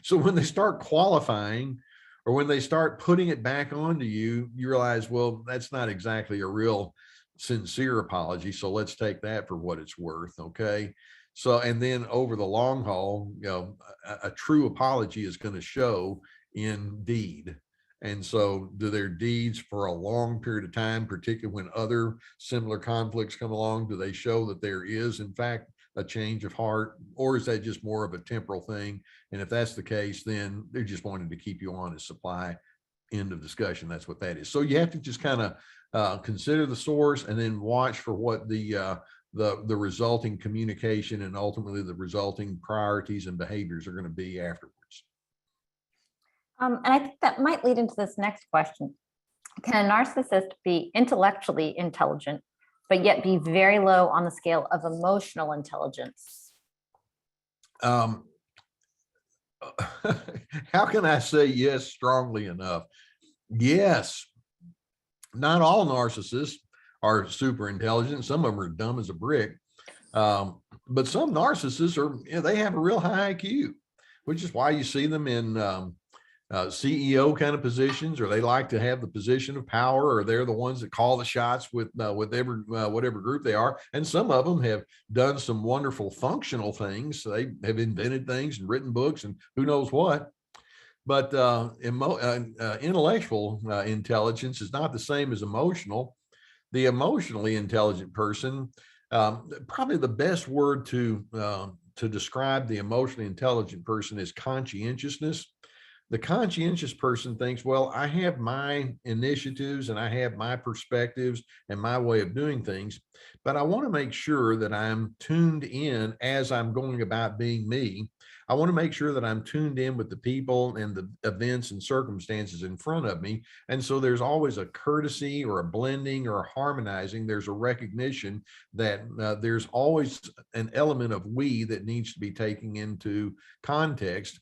So when they start qualifying, or when they start putting it back onto you, you realize, well, that's not exactly a real sincere apology. So let's take that for what it's worth. Okay. So, and then over the long haul, a true apology is going to show in deed. And so do their deeds for a long period of time, particularly when other similar conflicts come along, do they show that there is, in fact, a change of heart, or is that just more of a temporal thing? And if that's the case, then they're just wanting to keep you on as supply. End of discussion. That's what that is. So you have to just kind of consider the source, and then watch for what the resulting communication and ultimately the resulting priorities and behaviors are going to be afterwards. And I think that might lead into this next question. Can a narcissist be intellectually intelligent, but yet be very low on the scale of emotional intelligence? How can I say yes strongly enough? Yes. Not all narcissists are super intelligent. Some of them are dumb as a brick. But some narcissists they have a real high IQ, which is why you see them in CEO kind of positions, or they like to have the position of power, or they're the ones that call the shots with whatever group they are. And some of them have done some wonderful functional things. They have invented things and written books and who knows what. But intellectual intelligence is not the same as emotional. The emotionally intelligent person, probably the best word to describe the emotionally intelligent person is conscientiousness. The conscientious person thinks, well, I have my initiatives and I have my perspectives and my way of doing things, but I want to make sure that I'm tuned in as I'm going about being me. I want to make sure that I'm tuned in with the people and the events and circumstances in front of me. And so there's always a courtesy or a blending or a harmonizing. There's a recognition that there's always an element of we that needs to be taken into context.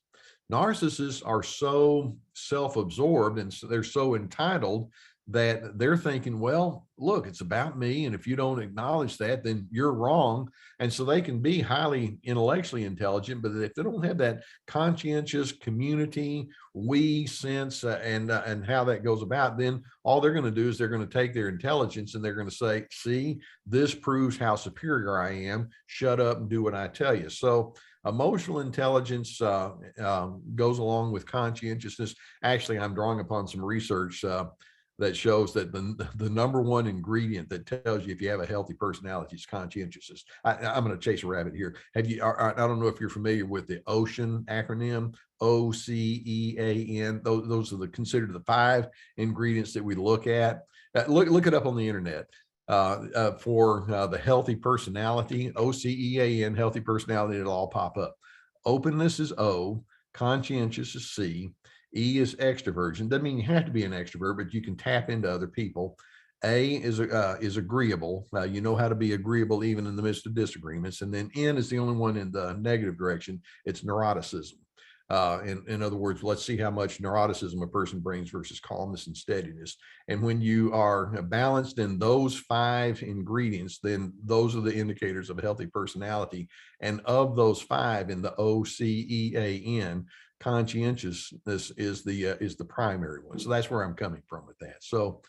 Narcissists are so self-absorbed and so they're so entitled that they're thinking, well, look, it's about me. And if you don't acknowledge that, then you're wrong. And so they can be highly intellectually intelligent, but if they don't have that conscientious community, we sense and how that goes about, then all they're going to do is they're going to take their intelligence and they're going to say, see, this proves how superior I am. Shut up and do what I tell you. So emotional intelligence goes along with conscientiousness. Actually, I'm drawing upon some research that shows that the number one ingredient that tells you if you have a healthy personality is conscientiousness. I'm going to chase a rabbit here. I don't know if you're familiar with the OCEAN acronym, OCEAN. Those are considered the 5 ingredients that we look at. Look it up on the internet. For the healthy personality, OCEAN, healthy personality, it'll all pop up. Openness is O, conscientious is C, E is extroversion. Doesn't mean you have to be an extrovert, but you can tap into other people. A is agreeable. You know how to be agreeable even in the midst of disagreements. And then N is the only one in the negative direction. It's neuroticism. In other words, let's see how much neuroticism a person brings versus calmness and steadiness. And when you are balanced in those 5 ingredients, then those are the indicators of a healthy personality. And of those 5 in the OCEAN, conscientiousness is the primary one. So that's where I'm coming from with that. So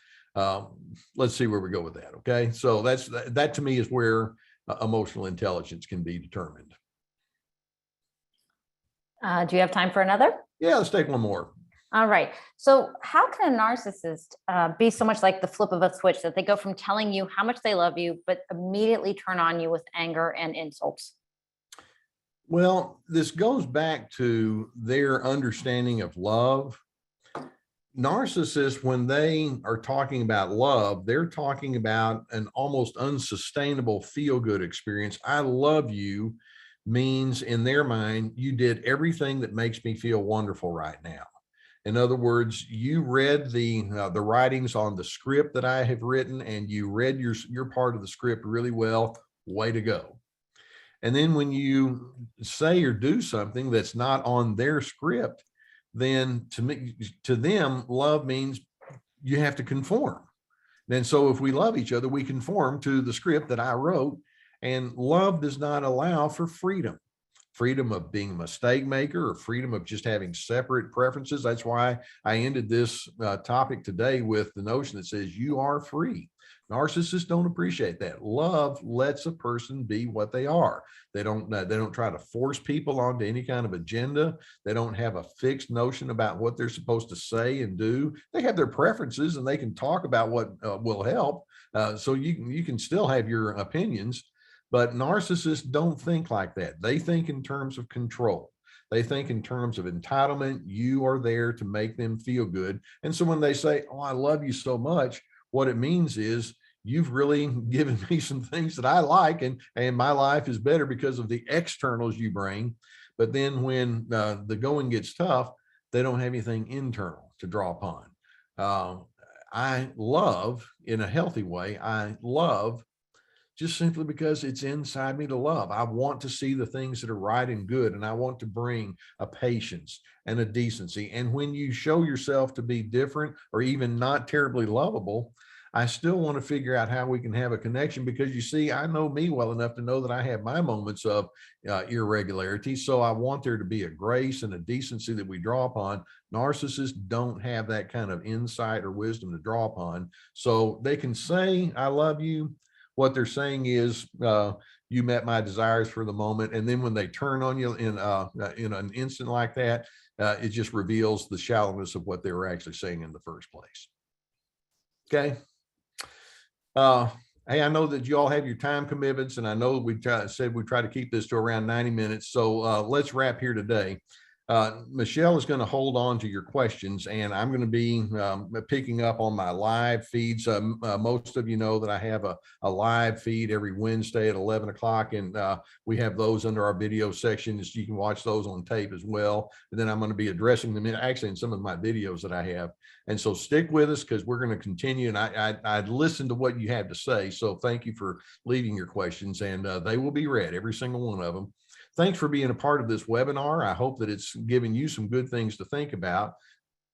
let's see where we go with that. Okay. So that to me is where emotional intelligence can be determined. Do you have time for another? Yeah, let's take one more. All right. So how can a narcissist be so much like the flip of a switch that they go from telling you how much they love you, but immediately turn on you with anger and insults? Well, this goes back to their understanding of love. Narcissists, when they are talking about love, they're talking about an almost unsustainable feel-good experience. I love you means in their mind, you did everything that makes me feel wonderful right now. In other words, you read the writings on the script that I have written, and you read your part of the script really well. Way to go. And then when you say or do something that's not on their script, then to them, love means you have to conform. And so if we love each other, we conform to the script that I wrote. And love does not allow for freedom of being a mistake maker or freedom of just having separate preferences. That's why I ended this topic today with the notion that says you are free. Narcissists don't appreciate that. Love lets a person be what they are. They don't try to force people onto any kind of agenda. They don't have a fixed notion about what they're supposed to say and do. They have their preferences and they can talk about what will help. So you can still have your opinions. But narcissists don't think like that. They think in terms of control. They think in terms of entitlement. You are there to make them feel good. And so when they say, oh, I love you so much, what it means is you've really given me some things that I like, and my life is better because of the externals you bring. But then when the going gets tough, they don't have anything internal to draw upon. I love in a healthy way. I love just simply because it's inside me to love. I want to see the things that are right and good, and I want to bring a patience and a decency. And when you show yourself to be different or even not terribly lovable, I still want to figure out how we can have a connection, because you see, I know me well enough to know that I have my moments of irregularity. So I want there to be a grace and a decency that we draw upon. Narcissists don't have that kind of insight or wisdom to draw upon. So they can say, I love you. What they're saying is, you met my desires for the moment. And then when they turn on you in an instant like that, it just reveals the shallowness of what they were actually saying in the first place. Okay. Hey, I know that you all have your time commitments, and I know we said we try to keep this to around 90 minutes. So let's wrap here today. Michelle is going to hold on to your questions, and I'm going to be picking up on my live feeds. Most of you know that I have a live feed every Wednesday at 11 o'clock, and we have those under our video section. So you can watch those on tape as well. And then I'm going to be addressing them actually in some of my videos that I have. And so stick with us, because we're going to continue. And I'd listen to what you have to say. So thank you for leaving your questions, and they will be read, every single one of them. Thanks for being a part of this webinar. I hope that it's giving you some good things to think about,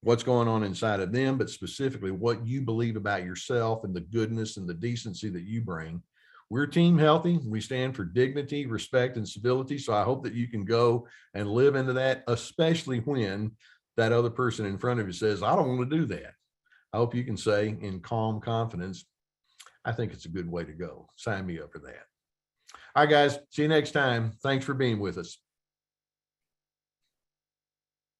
what's going on inside of them, but specifically what you believe about yourself and the goodness and the decency that you bring. We're Team Healthy. We stand for dignity, respect, and civility. So I hope that you can go and live into that, especially when that other person in front of you says, I don't want to do that. I hope you can say in calm confidence, I think it's a good way to go. Sign me up for that. All right, guys, see you next time. Thanks for being with us.